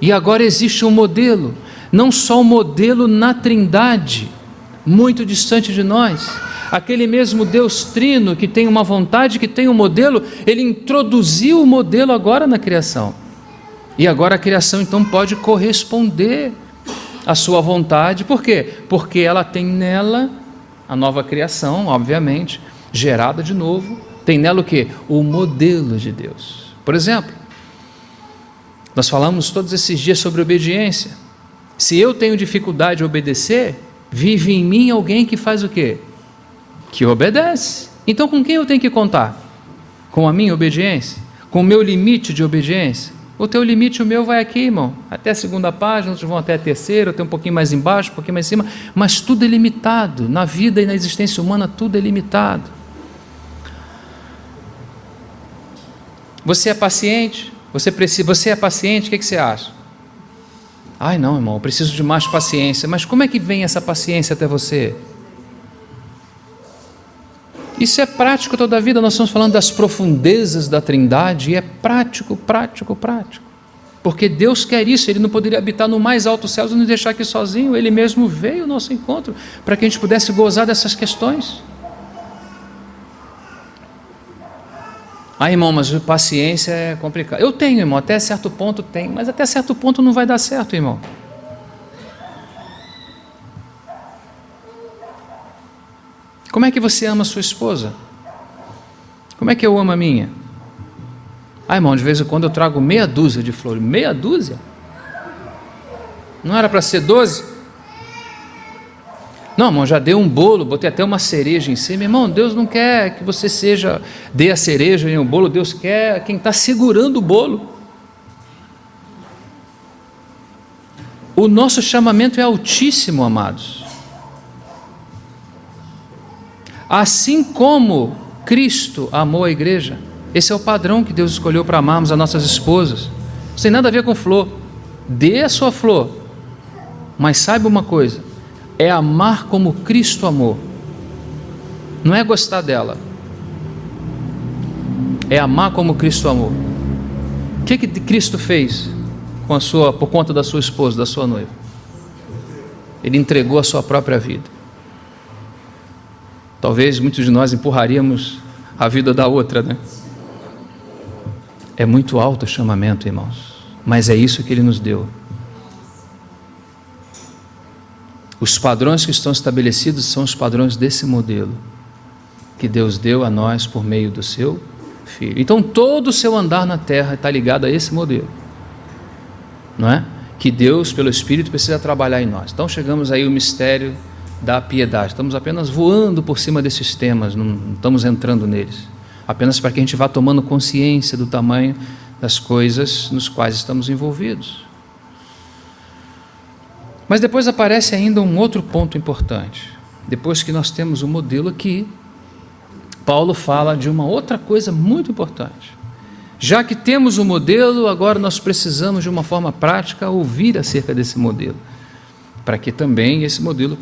E agora existe um modelo, não só um modelo na Trindade, muito distante de nós, aquele mesmo Deus trino que tem uma vontade, que tem um modelo, Ele introduziu o modelo agora na criação, e agora a criação então pode corresponder à sua vontade. Por quê? Porque ela tem nela a nova criação, obviamente, gerada de novo, tem nela o quê? O modelo de Deus. Por exemplo, nós falamos todos esses dias sobre obediência. Se eu tenho dificuldade de obedecer, vive em mim alguém que faz o quê? Que obedece. Então com quem eu tenho que contar? Com a minha obediência? Com o meu limite de obediência? O teu limite e o meu vai aqui, irmão, até a segunda página, outros vão até a terceira, até um pouquinho mais embaixo, um pouquinho mais em cima, mas tudo é limitado. Na vida e na existência humana tudo é limitado. Você é paciente? Você é paciente? O que você acha? Ai não, irmão, eu preciso de mais paciência. Mas como é que vem essa paciência até você? Isso é prático toda a vida. Nós estamos falando das profundezas da Trindade, e é prático. Porque Deus quer isso. Ele não poderia habitar no mais alto céu e nos deixar aqui sozinho. Ele mesmo veio ao nosso encontro para que a gente pudesse gozar dessas questões. Ah, irmão, mas paciência é complicado. Eu tenho, irmão, até certo ponto tenho, mas até certo ponto não vai dar certo, irmão. Como é que você ama a sua esposa? Como é que eu amo a minha? Ah, irmão, de vez em quando eu trago meia dúzia de flores. Meia dúzia? Não era para ser 12? Não, irmão, já dei um bolo, botei até uma cereja em cima. Irmão, Deus não quer que você dê a cereja em um bolo, Deus quer quem está segurando o bolo. O nosso chamamento é altíssimo, amados. Assim como Cristo amou a igreja. Esse é o padrão que Deus escolheu para amarmos as nossas esposas. Não tem nada a ver com flor. Dê a sua flor. Mas saiba uma coisa, é amar como Cristo amou. Não é gostar dela. É amar como Cristo amou. O que Cristo fez por conta da sua esposa, da sua noiva? Ele entregou a sua própria vida. Talvez muitos de nós empurraríamos a vida da outra, né? É muito alto o chamamento, irmãos, mas é isso que Ele nos deu. Os padrões que estão estabelecidos são os padrões desse modelo que Deus deu a nós por meio do seu Filho. Então todo o seu andar na terra está ligado a esse modelo, não é? Que Deus, pelo Espírito, precisa trabalhar em nós. Então chegamos aí ao mistério da piedade. Estamos apenas voando por cima desses temas, não estamos entrando neles. Apenas para que a gente vá tomando consciência do tamanho das coisas nos quais estamos envolvidos. Mas depois aparece ainda um outro ponto importante. Depois que nós temos o modelo aqui, Paulo fala de uma outra coisa muito importante. Já que temos o modelo, agora nós precisamos de uma forma prática ouvir acerca desse modelo, para que também esse modelo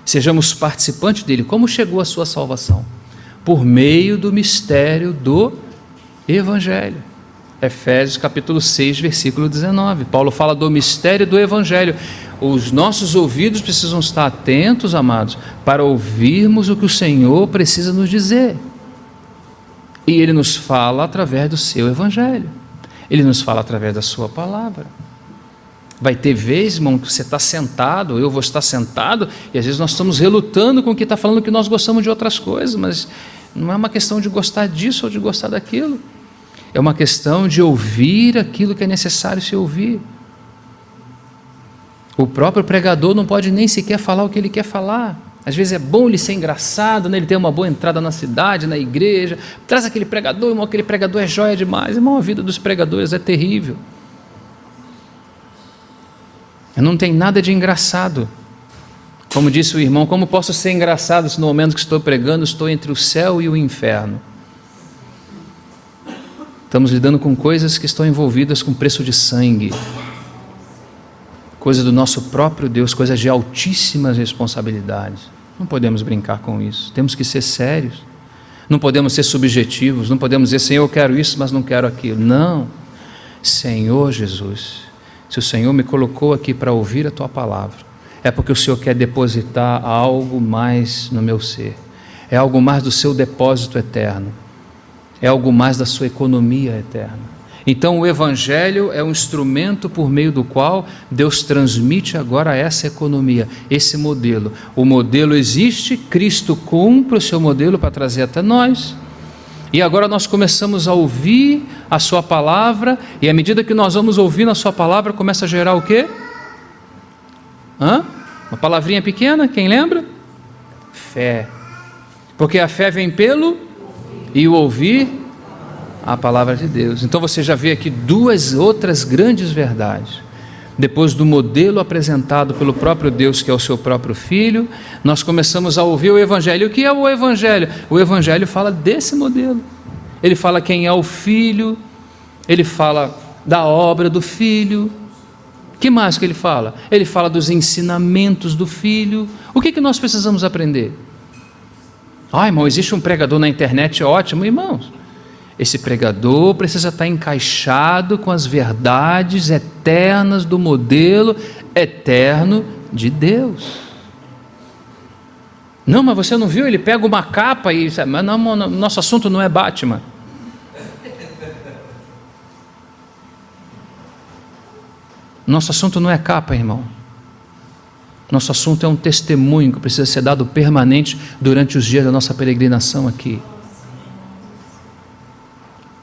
sejamos participantes dele. Como chegou a sua salvação? Por meio do mistério do Evangelho. Efésios capítulo 6, versículo 19. Paulo fala do mistério do Evangelho. Os nossos ouvidos precisam estar atentos, amados, para ouvirmos o que o Senhor precisa nos dizer. E Ele nos fala através do seu Evangelho. Ele nos fala através da sua palavra. Vai ter vezes, irmão, que você está sentado, eu vou estar sentado, e às vezes nós estamos relutando com o que está falando, que nós gostamos de outras coisas, mas não é uma questão de gostar disso ou de gostar daquilo. É uma questão de ouvir aquilo que é necessário se ouvir. O próprio pregador não pode nem sequer falar o que ele quer falar. Às vezes é bom ele ser engraçado, né? Ele ter uma boa entrada na cidade, na igreja. Traz aquele pregador, irmão, aquele pregador é joia demais. Irmão, a vida dos pregadores é terrível. Não tem nada de engraçado. Como disse o irmão, como posso ser engraçado se no momento que estou pregando estou entre o céu e o inferno? Estamos lidando com coisas que estão envolvidas com preço de sangue, coisas do nosso próprio Deus, coisas de altíssimas responsabilidades. Não podemos brincar com isso, temos que ser sérios, não podemos ser subjetivos, não podemos dizer, Senhor, eu quero isso, mas não quero aquilo. Não, Senhor Jesus, se o Senhor me colocou aqui para ouvir a Tua palavra, é porque o Senhor quer depositar algo mais no meu ser, é algo mais do seu depósito eterno, é algo mais da sua economia eterna. Então o Evangelho é um instrumento por meio do qual Deus transmite agora essa economia, esse modelo. O modelo existe, Cristo cumpre o seu modelo para trazer até nós, e agora nós começamos a ouvir a sua palavra, e à medida que nós vamos ouvindo a sua palavra, começa a gerar o quê? Uma palavrinha pequena, quem lembra? Fé. Porque a fé vem pelo e o ouvir a palavra de Deus. Então você já vê aqui duas outras grandes verdades. Depois do modelo apresentado pelo próprio Deus, que é o seu próprio Filho, nós começamos a ouvir o Evangelho. O que é o Evangelho? O Evangelho fala desse modelo. Ele fala quem é o Filho, ele fala da obra do Filho. O que mais que ele fala? Ele fala dos ensinamentos do Filho. O que nós precisamos aprender? Irmão, existe um pregador na internet ótimo. Irmãos, esse pregador precisa estar encaixado com as verdades eternas do modelo eterno de Deus. Não, mas você não viu? Ele pega uma capa e... Mas não, nosso assunto não é Batman. Nosso assunto não é capa, irmão. Nosso assunto é um testemunho que precisa ser dado permanente durante os dias da nossa peregrinação aqui.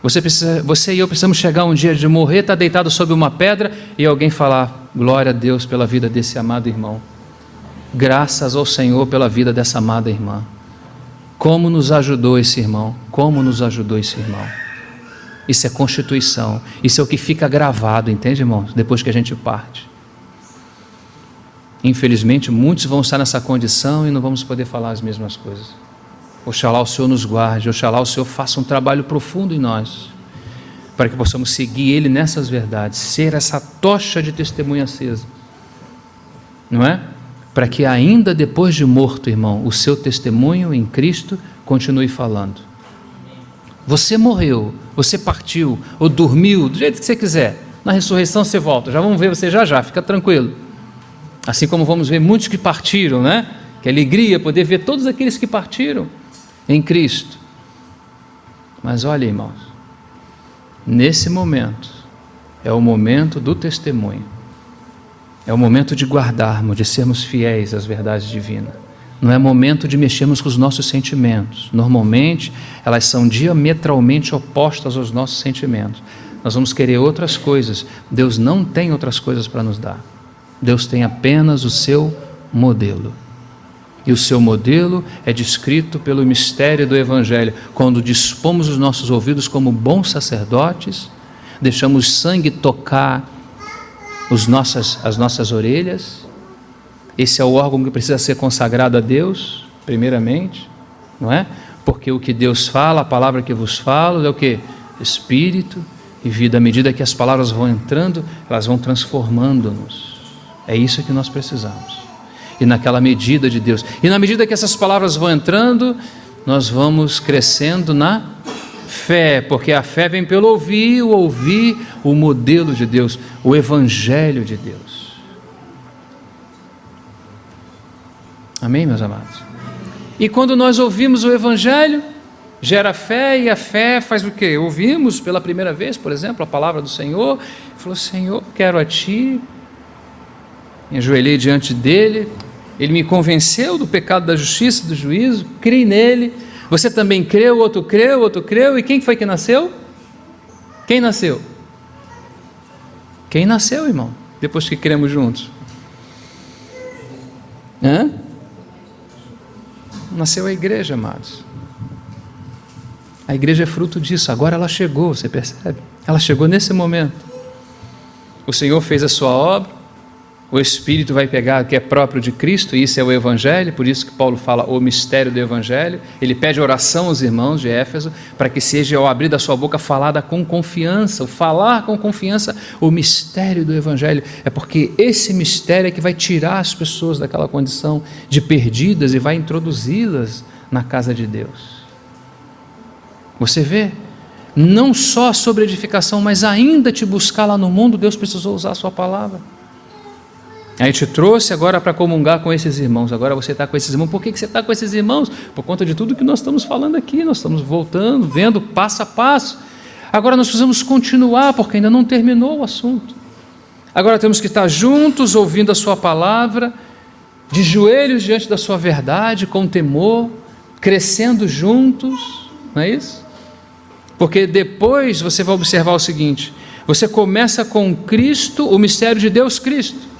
Você e eu precisamos chegar um dia de morrer, estar deitado sobre uma pedra e alguém falar, glória a Deus pela vida desse amado irmão. Graças ao Senhor pela vida dessa amada irmã. Como nos ajudou esse irmão? Como nos ajudou esse irmão? Isso é constituição. Isso é o que fica gravado, entende, irmãos? Depois que a gente parte. Infelizmente, muitos vão estar nessa condição e não vamos poder falar as mesmas coisas. Oxalá o Senhor nos guarde, oxalá o Senhor faça um trabalho profundo em nós, para que possamos seguir Ele nessas verdades, ser essa tocha de testemunha acesa, não é? Para que ainda depois de morto, irmão, o seu testemunho em Cristo continue falando. Você morreu, você partiu, ou dormiu, do jeito que você quiser, na ressurreição você volta, já vamos ver você já, fica tranquilo. Assim como vamos ver muitos que partiram, né? Que alegria poder ver todos aqueles que partiram em Cristo. Mas olha, irmãos, nesse momento, é o momento do testemunho, é o momento de guardarmos, de sermos fiéis às verdades divinas. Não é momento de mexermos com os nossos sentimentos. Normalmente, elas são diametralmente opostas aos nossos sentimentos. Nós vamos querer outras coisas. Deus não tem outras coisas para nos dar. Deus tem apenas o seu modelo. E o seu modelo é descrito pelo mistério do Evangelho. Quando dispomos os nossos ouvidos como bons sacerdotes, deixamos sangue tocar as nossas orelhas. Esse é o órgão que precisa ser consagrado a Deus, primeiramente, não é? Porque o que Deus fala, a palavra que vos falo, é o que? Espírito e vida. À medida que as palavras vão entrando, elas vão transformando-nos. É isso que nós precisamos. E naquela medida de Deus. E na medida que essas palavras vão entrando, nós vamos crescendo na fé, porque a fé vem pelo ouvir o modelo de Deus, o Evangelho de Deus. Amém, meus amados? E quando nós ouvimos o Evangelho, gera fé, e a fé faz o quê? Ouvimos pela primeira vez, por exemplo, a palavra do Senhor, falou: Senhor, quero a Ti. Me ajoelhei diante dele, ele me convenceu do pecado, da justiça, do juízo, criei nele. Você também creu, outro creu, e quem foi que nasceu? Quem nasceu? Quem nasceu, irmão, depois que cremos juntos? Nasceu a igreja, amados. A igreja é fruto disso. Agora ela chegou, você percebe? Ela chegou nesse momento. O Senhor fez a sua obra, o Espírito vai pegar o que é próprio de Cristo, e isso é o Evangelho. Por isso que Paulo fala o mistério do Evangelho. Ele pede oração aos irmãos de Éfeso, para que seja, ao abrir da sua boca, falada com confiança. O falar com confiança, o mistério do Evangelho, é porque esse mistério é que vai tirar as pessoas daquela condição de perdidas e vai introduzi-las na casa de Deus. Você vê? Não só sobre edificação, mas ainda te buscar lá no mundo, Deus precisou usar a sua palavra. Aí te trouxe agora para comungar com esses irmãos. Agora você está com esses irmãos. Por que você está com esses irmãos? Por conta de tudo que nós estamos falando aqui. Nós estamos voltando, vendo passo a passo. Agora nós precisamos continuar, porque ainda não terminou o assunto. Agora temos que estar juntos, ouvindo a sua palavra, de joelhos diante da sua verdade, com temor, crescendo juntos, não é isso? Porque depois você vai observar o seguinte: você começa com Cristo, o mistério de Deus Cristo.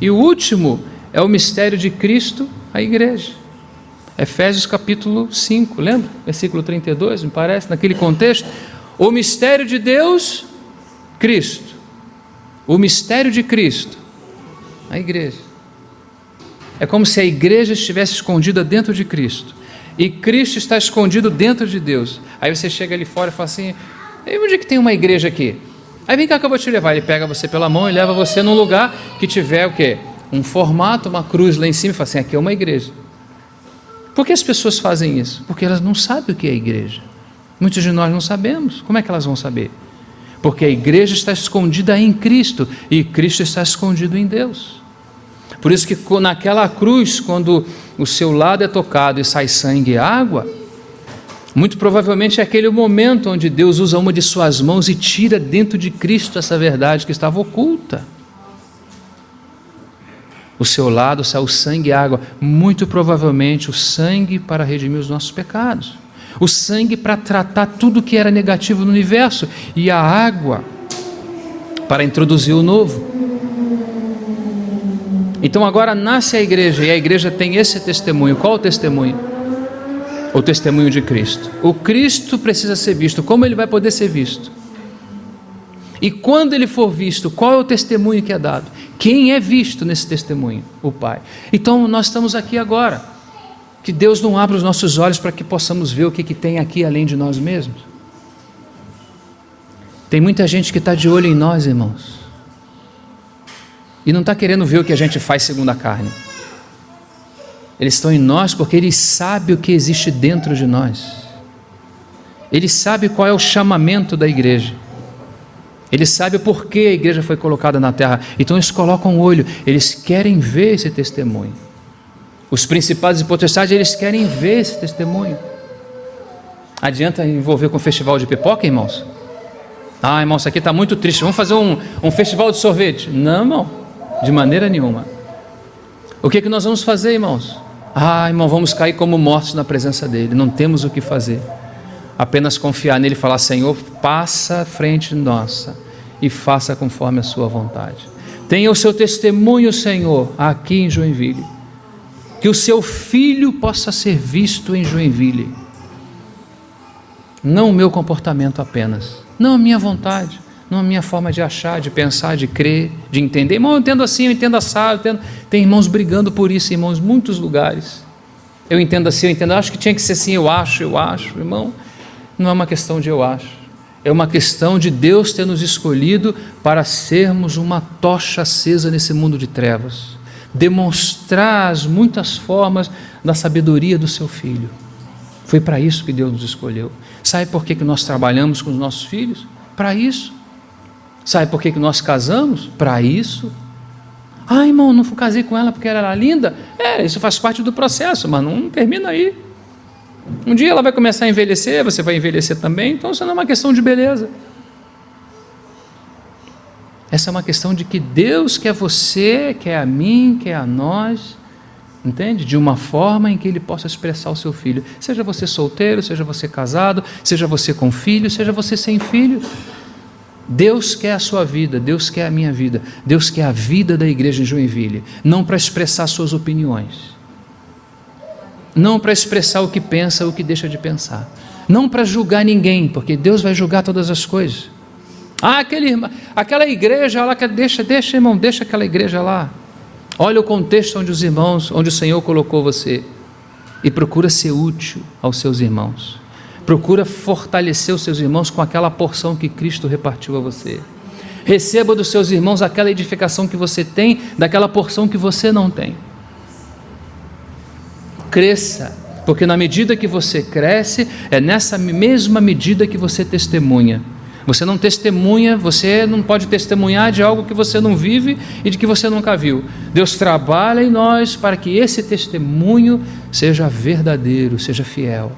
E o último é o mistério de Cristo, a igreja. Efésios capítulo 5, lembra? Versículo 32, me parece, naquele contexto. O mistério de Deus, Cristo. O mistério de Cristo, a igreja. É como se a igreja estivesse escondida dentro de Cristo, e Cristo está escondido dentro de Deus. Aí você chega ali fora e fala assim: onde é que tem uma igreja aqui? Aí vem cá que eu vou te levar. Ele pega você pela mão e leva você num lugar que tiver o quê? Um formato, uma cruz lá em cima, e fala assim: aqui é uma igreja. Por que as pessoas fazem isso? Porque elas não sabem o que é igreja. Muitos de nós não sabemos. Como é que elas vão saber? Porque a igreja está escondida em Cristo, e Cristo está escondido em Deus. Por isso que naquela cruz, quando o seu lado é tocado e sai sangue e água, muito provavelmente é aquele momento onde Deus usa uma de suas mãos e tira dentro de Cristo essa verdade que estava oculta. O seu lado saiu sangue e água, muito provavelmente o sangue para redimir os nossos pecados, o sangue para tratar tudo que era negativo no universo, e a água para introduzir o novo. Então agora nasce a igreja, e a igreja tem esse testemunho. Qual o testemunho? O testemunho de Cristo. O Cristo precisa ser visto. Como ele vai poder ser visto? E quando ele for visto, qual é o testemunho que é dado? Quem é visto nesse testemunho? O Pai. Então nós estamos aqui agora. Que Deus não abra os nossos olhos para que possamos ver o que tem aqui além de nós mesmos. Tem muita gente que está de olho em nós, irmãos, e não está querendo ver o que a gente faz segundo a carne. Eles estão em nós porque Ele sabe o que existe dentro de nós. Ele sabe qual é o chamamento da igreja. Ele sabe o porquê a igreja foi colocada na terra. Então eles colocam o olho, eles querem ver esse testemunho. Os principados e potestades, eles querem ver esse testemunho. Adianta envolver com o festival de pipoca, irmãos? Ah, irmão, isso aqui está muito triste, vamos fazer um festival de sorvete. Não, irmão, de maneira nenhuma. O que nós vamos fazer, irmãos? Ah, irmão, vamos cair como mortos na presença dEle. Não temos o que fazer. Apenas confiar nele e falar: Senhor, passa à frente nossa e faça conforme a sua vontade. Tenha o seu testemunho, Senhor, aqui em Joinville. Que o seu filho possa ser visto em Joinville. Não o meu comportamento apenas, não a minha vontade, não a minha forma de achar, de pensar, de crer, de entender. Irmão, eu entendo assim, eu entendo assado, tem irmãos brigando por isso, irmãos, em muitos lugares. Eu entendo assim, eu entendo, acho que tinha que ser assim, eu acho, irmão. Não é uma questão de eu acho, é uma questão de Deus ter nos escolhido para sermos uma tocha acesa nesse mundo de trevas, demonstrar as muitas formas da sabedoria do seu Filho. Foi para isso que Deus nos escolheu. Sabe por que nós trabalhamos com os nossos filhos? Para isso. Sabe por que nós casamos? Para isso. Ah, irmão, não casei com ela porque ela era linda? Isso faz parte do processo, mas não termina aí. Um dia ela vai começar a envelhecer, você vai envelhecer também, então isso não é uma questão de beleza. Essa é uma questão de que Deus quer você, quer a mim, quer a nós, entende? De uma forma em que Ele possa expressar o seu filho. Seja você solteiro, seja você casado, seja você com filho, seja você sem filho. Deus quer a sua vida, Deus quer a minha vida, Deus quer a vida da igreja em Joinville, não para expressar suas opiniões, não para expressar o que pensa ou o que deixa de pensar, não para julgar ninguém, porque Deus vai julgar todas as coisas. Ah, aquela igreja lá, deixa irmão, deixa aquela igreja lá. Olha o contexto onde os irmãos, onde o Senhor colocou você, e procura ser útil aos seus irmãos. Procura fortalecer os seus irmãos com aquela porção que Cristo repartiu a você. Receba dos seus irmãos aquela edificação que você tem, daquela porção que você não tem. Cresça, porque na medida que você cresce, é nessa mesma medida que você testemunha. Você não testemunha, você não pode testemunhar de algo que você não vive e de que você nunca viu. Deus trabalha em nós para que esse testemunho seja verdadeiro, seja fiel.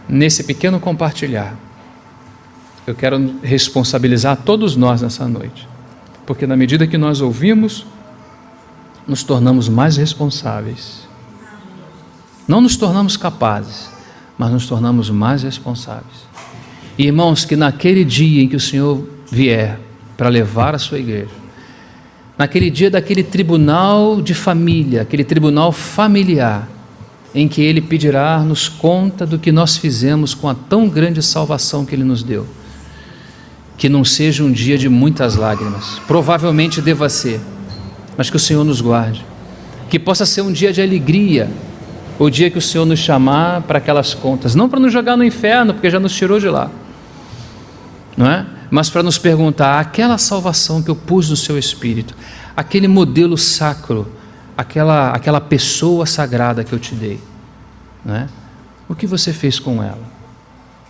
Nesse pequeno compartilhar, eu quero responsabilizar todos nós nessa noite, porque na medida que nós ouvimos, nos tornamos mais responsáveis. Não nos tornamos capazes, mas nos tornamos mais responsáveis. E, irmãos, que naquele dia em que o Senhor vier para levar a sua igreja, naquele dia daquele tribunal de família, aquele tribunal familiar, em que Ele pedirá-nos conta do que nós fizemos com a tão grande salvação que Ele nos deu, que não seja um dia de muitas lágrimas, provavelmente deva ser, mas que o Senhor nos guarde, que possa ser um dia de alegria, o dia que o Senhor nos chamar para aquelas contas, não para nos jogar no inferno, porque já nos tirou de lá, não é? Mas para nos perguntar, aquela salvação que eu pus no seu espírito, aquele modelo sacro, aquela pessoa sagrada que eu te dei, não é? O que você fez com ela,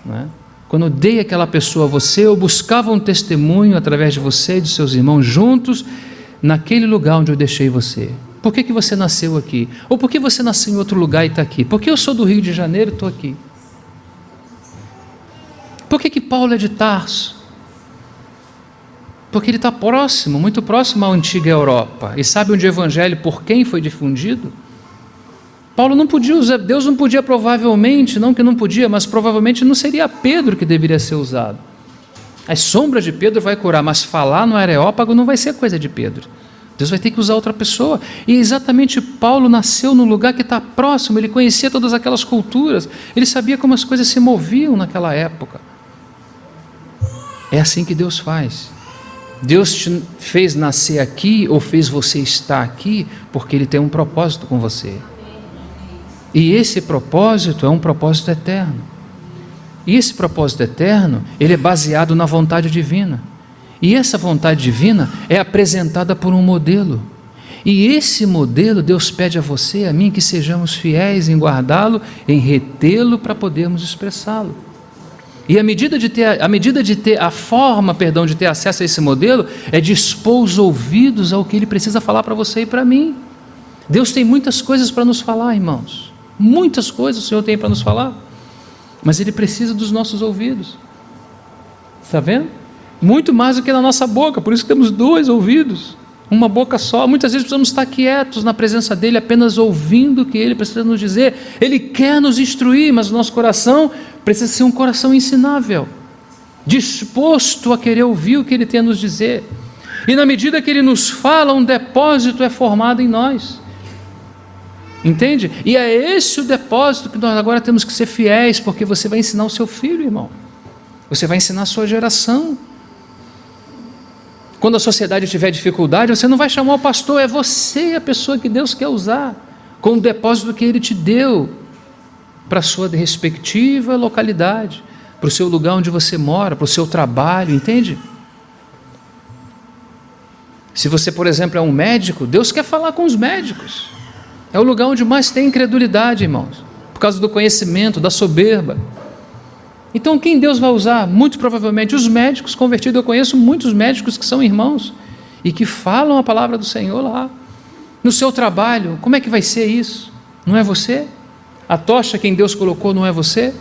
não é? Quando eu dei aquela pessoa a você, eu buscava um testemunho através de você e de seus irmãos juntos, naquele lugar onde eu deixei você. Por que você nasceu aqui? Ou por que você nasceu em outro lugar e está aqui? Porque eu sou do Rio de Janeiro e estou aqui. Por que Paulo é de Tarso? Porque ele está próximo, muito próximo à antiga Europa, e sabe onde o evangelho por quem foi difundido? Paulo não podia usar, Deus não podia provavelmente, não que não podia, mas provavelmente não seria Pedro que deveria ser usado. As sombras de Pedro vai curar, mas falar no Areópago não vai ser coisa de Pedro. Deus vai ter que usar outra pessoa. E exatamente Paulo nasceu num lugar que está próximo, ele conhecia todas aquelas culturas, ele sabia como as coisas se moviam naquela época. É assim que Deus faz. Deus te fez nascer aqui ou fez você estar aqui porque Ele tem um propósito com você. E esse propósito é um propósito eterno. E esse propósito eterno, ele é baseado na vontade divina. E essa vontade divina é apresentada por um modelo. E esse modelo Deus pede a você e a mim que sejamos fiéis em guardá-lo, em retê-lo para podermos expressá-lo. E a medida de ter acesso a esse modelo é dispor os ouvidos ao que Ele precisa falar para você e para mim. Deus tem muitas coisas para nos falar, irmãos. Muitas coisas o Senhor tem para nos falar. Mas Ele precisa dos nossos ouvidos. Está vendo? Muito mais do que na nossa boca. Por isso que temos 2 ouvidos, uma boca só. Muitas vezes precisamos estar quietos na presença dEle, apenas ouvindo o que Ele precisa nos dizer. Ele quer nos instruir, mas o nosso coração precisa ser um coração ensinável, disposto a querer ouvir o que Ele tem a nos dizer. E na medida que Ele nos fala, um depósito é formado em nós. Entende? E é esse o depósito que nós agora temos que ser fiéis, porque você vai ensinar o seu filho, irmão. Você vai ensinar a sua geração. Quando a sociedade tiver dificuldade, você não vai chamar o pastor, é você a pessoa que Deus quer usar, com o depósito que Ele te deu, para a sua respectiva localidade, para o seu lugar onde você mora, para o seu trabalho, entende? Se você, por exemplo, é um médico, Deus quer falar com os médicos. É o lugar onde mais tem incredulidade, irmãos, por causa do conhecimento, da soberba. Então quem Deus vai usar? Muito provavelmente os médicos convertidos. Eu conheço muitos médicos que são irmãos e que falam a palavra do Senhor lá. No seu trabalho, como é que vai ser isso? Não é você? A tocha quem Deus colocou não é você?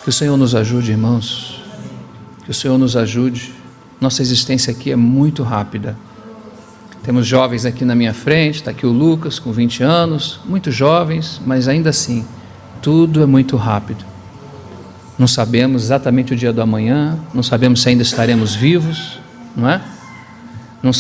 Que o Senhor nos ajude, irmãos. Que o Senhor nos ajude. Nossa existência aqui é muito rápida. Temos jovens aqui na minha frente, está aqui o Lucas com 20 anos, muito jovens, mas ainda assim, tudo é muito rápido. Não sabemos exatamente o dia do amanhã, não sabemos se ainda estaremos vivos, não é? Não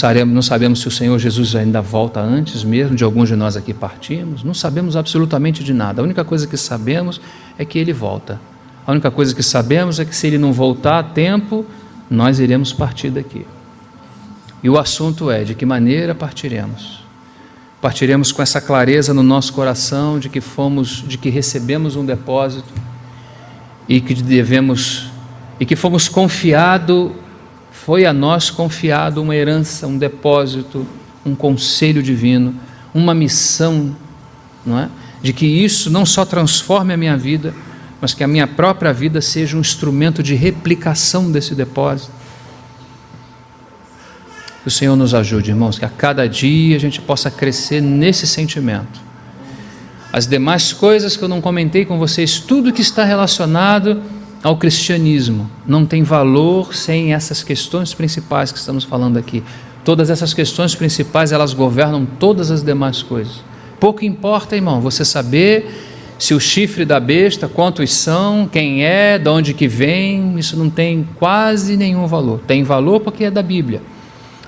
sabemos se o Senhor Jesus ainda volta antes mesmo de alguns de nós aqui partirmos, não sabemos absolutamente de nada. A única coisa que sabemos é que Ele volta. A única coisa que sabemos é que se Ele não voltar a tempo, nós iremos partir daqui. E o assunto é: de que maneira partiremos? Partiremos com essa clareza no nosso coração de que recebemos um depósito e que fomos confiado, foi a nós confiado uma herança, um depósito, um conselho divino, uma missão, não é? De que isso não só transforme a minha vida, mas que a minha própria vida seja um instrumento de replicação desse depósito. Que o Senhor nos ajude, irmãos, que a cada dia a gente possa crescer nesse sentimento. As demais coisas que eu não comentei com vocês, tudo que está relacionado ao cristianismo, não tem valor sem essas questões principais que estamos falando aqui. Todas essas questões principais, elas governam todas as demais coisas. Pouco importa, irmão, você saber se o chifre da besta, quantos são, quem é, de onde que vem, isso não tem quase nenhum valor. Tem valor porque é da Bíblia.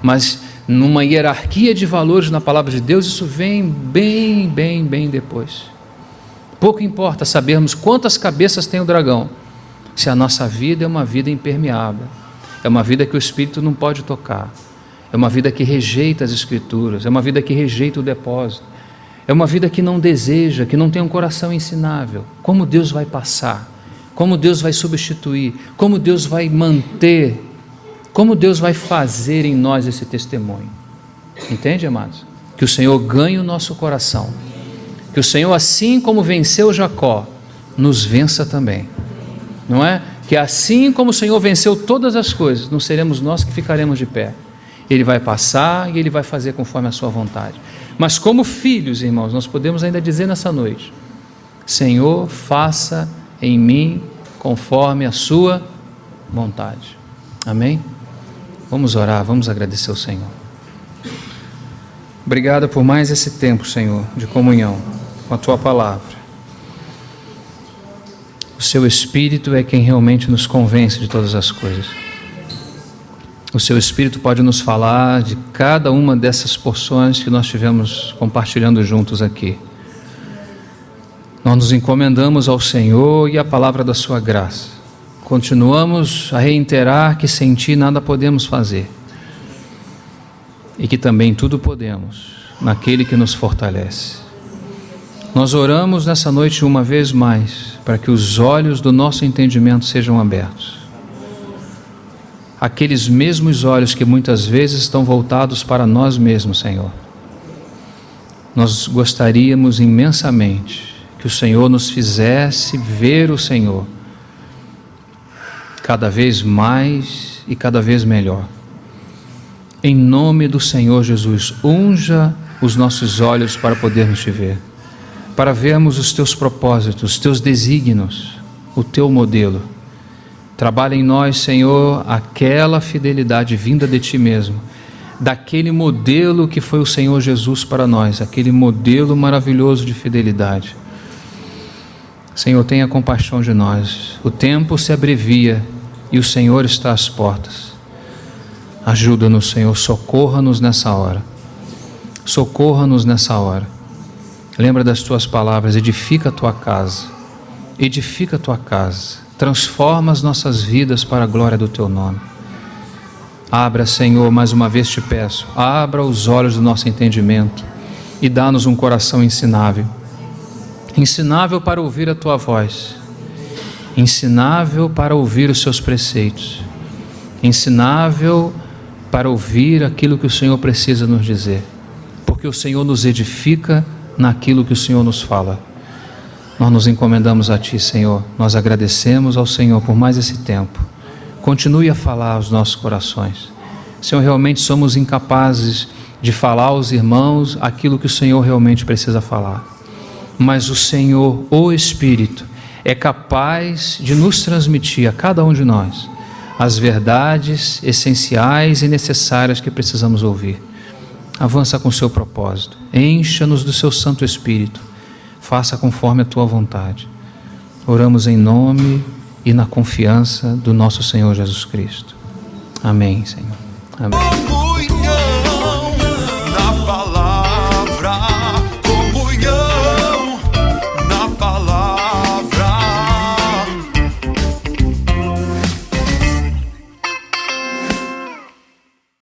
Mas numa hierarquia de valores na palavra de Deus, isso vem bem depois. Pouco importa sabermos quantas cabeças tem o dragão, se a nossa vida é uma vida impermeável, é uma vida que o Espírito não pode tocar, é uma vida que rejeita as Escrituras, é uma vida que rejeita o depósito, é uma vida que não deseja, que não tem um coração ensinável. Como Deus vai passar? Como Deus vai substituir? Como Deus vai manter? Como Deus vai fazer em nós esse testemunho? Entende, amados? Que o Senhor ganhe o nosso coração. Que o Senhor, assim como venceu Jacó, nos vença também. Não é? Que assim como o Senhor venceu todas as coisas, não seremos nós que ficaremos de pé. Ele vai passar e Ele vai fazer conforme a sua vontade. Mas como filhos, irmãos, nós podemos ainda dizer nessa noite: Senhor, faça em mim conforme a sua vontade. Amém? Vamos orar, vamos agradecer ao Senhor. Obrigado por mais esse tempo, Senhor, de comunhão com a Tua Palavra. O Seu Espírito é quem realmente nos convence de todas as coisas. O Seu Espírito pode nos falar de cada uma dessas porções que nós tivemos compartilhando juntos aqui. Nós nos encomendamos ao Senhor e à palavra da Sua graça, continuamos a reiterar que sem Ti nada podemos fazer e que também tudo podemos naquele que nos fortalece. Nós oramos nessa noite uma vez mais para que os olhos do nosso entendimento sejam abertos. Aqueles mesmos olhos que muitas vezes estão voltados para nós mesmos, Senhor. Nós gostaríamos imensamente que o Senhor nos fizesse ver o Senhor cada vez mais e cada vez melhor. Em nome do Senhor Jesus, unja os nossos olhos para podermos te ver, para vermos os teus propósitos, os teus desígnios, o teu modelo. Trabalha em nós, Senhor, aquela fidelidade vinda de ti mesmo, daquele modelo que foi o Senhor Jesus para nós, aquele modelo maravilhoso de fidelidade. Senhor, tenha compaixão de nós. O tempo se abrevia e o Senhor está às portas. Ajuda-nos, Senhor, socorra-nos nessa hora. Socorra-nos nessa hora. Lembra das tuas palavras, edifica a tua casa. Edifica a tua casa. Transforma as nossas vidas para a glória do teu nome. Abra, Senhor, mais uma vez te peço, abra os olhos do nosso entendimento e dá-nos um coração ensinável. Ensinável para ouvir a tua voz. Ensinável para ouvir os seus preceitos. Ensinável para ouvir aquilo que o Senhor precisa nos dizer. Porque o Senhor nos edifica naquilo que o Senhor nos fala. Nós nos encomendamos a Ti, Senhor. Nós agradecemos ao Senhor por mais esse tempo. Continue a falar aos nossos corações. Senhor, realmente somos incapazes de falar aos irmãos aquilo que o Senhor realmente precisa falar. Mas o Senhor, o Espírito, é capaz de nos transmitir a cada um de nós as verdades essenciais e necessárias que precisamos ouvir. Avança com o seu propósito. Encha-nos do seu Santo Espírito. Faça conforme a tua vontade. Oramos em nome e na confiança do nosso Senhor Jesus Cristo. Amém, Senhor. Amém. Na palavra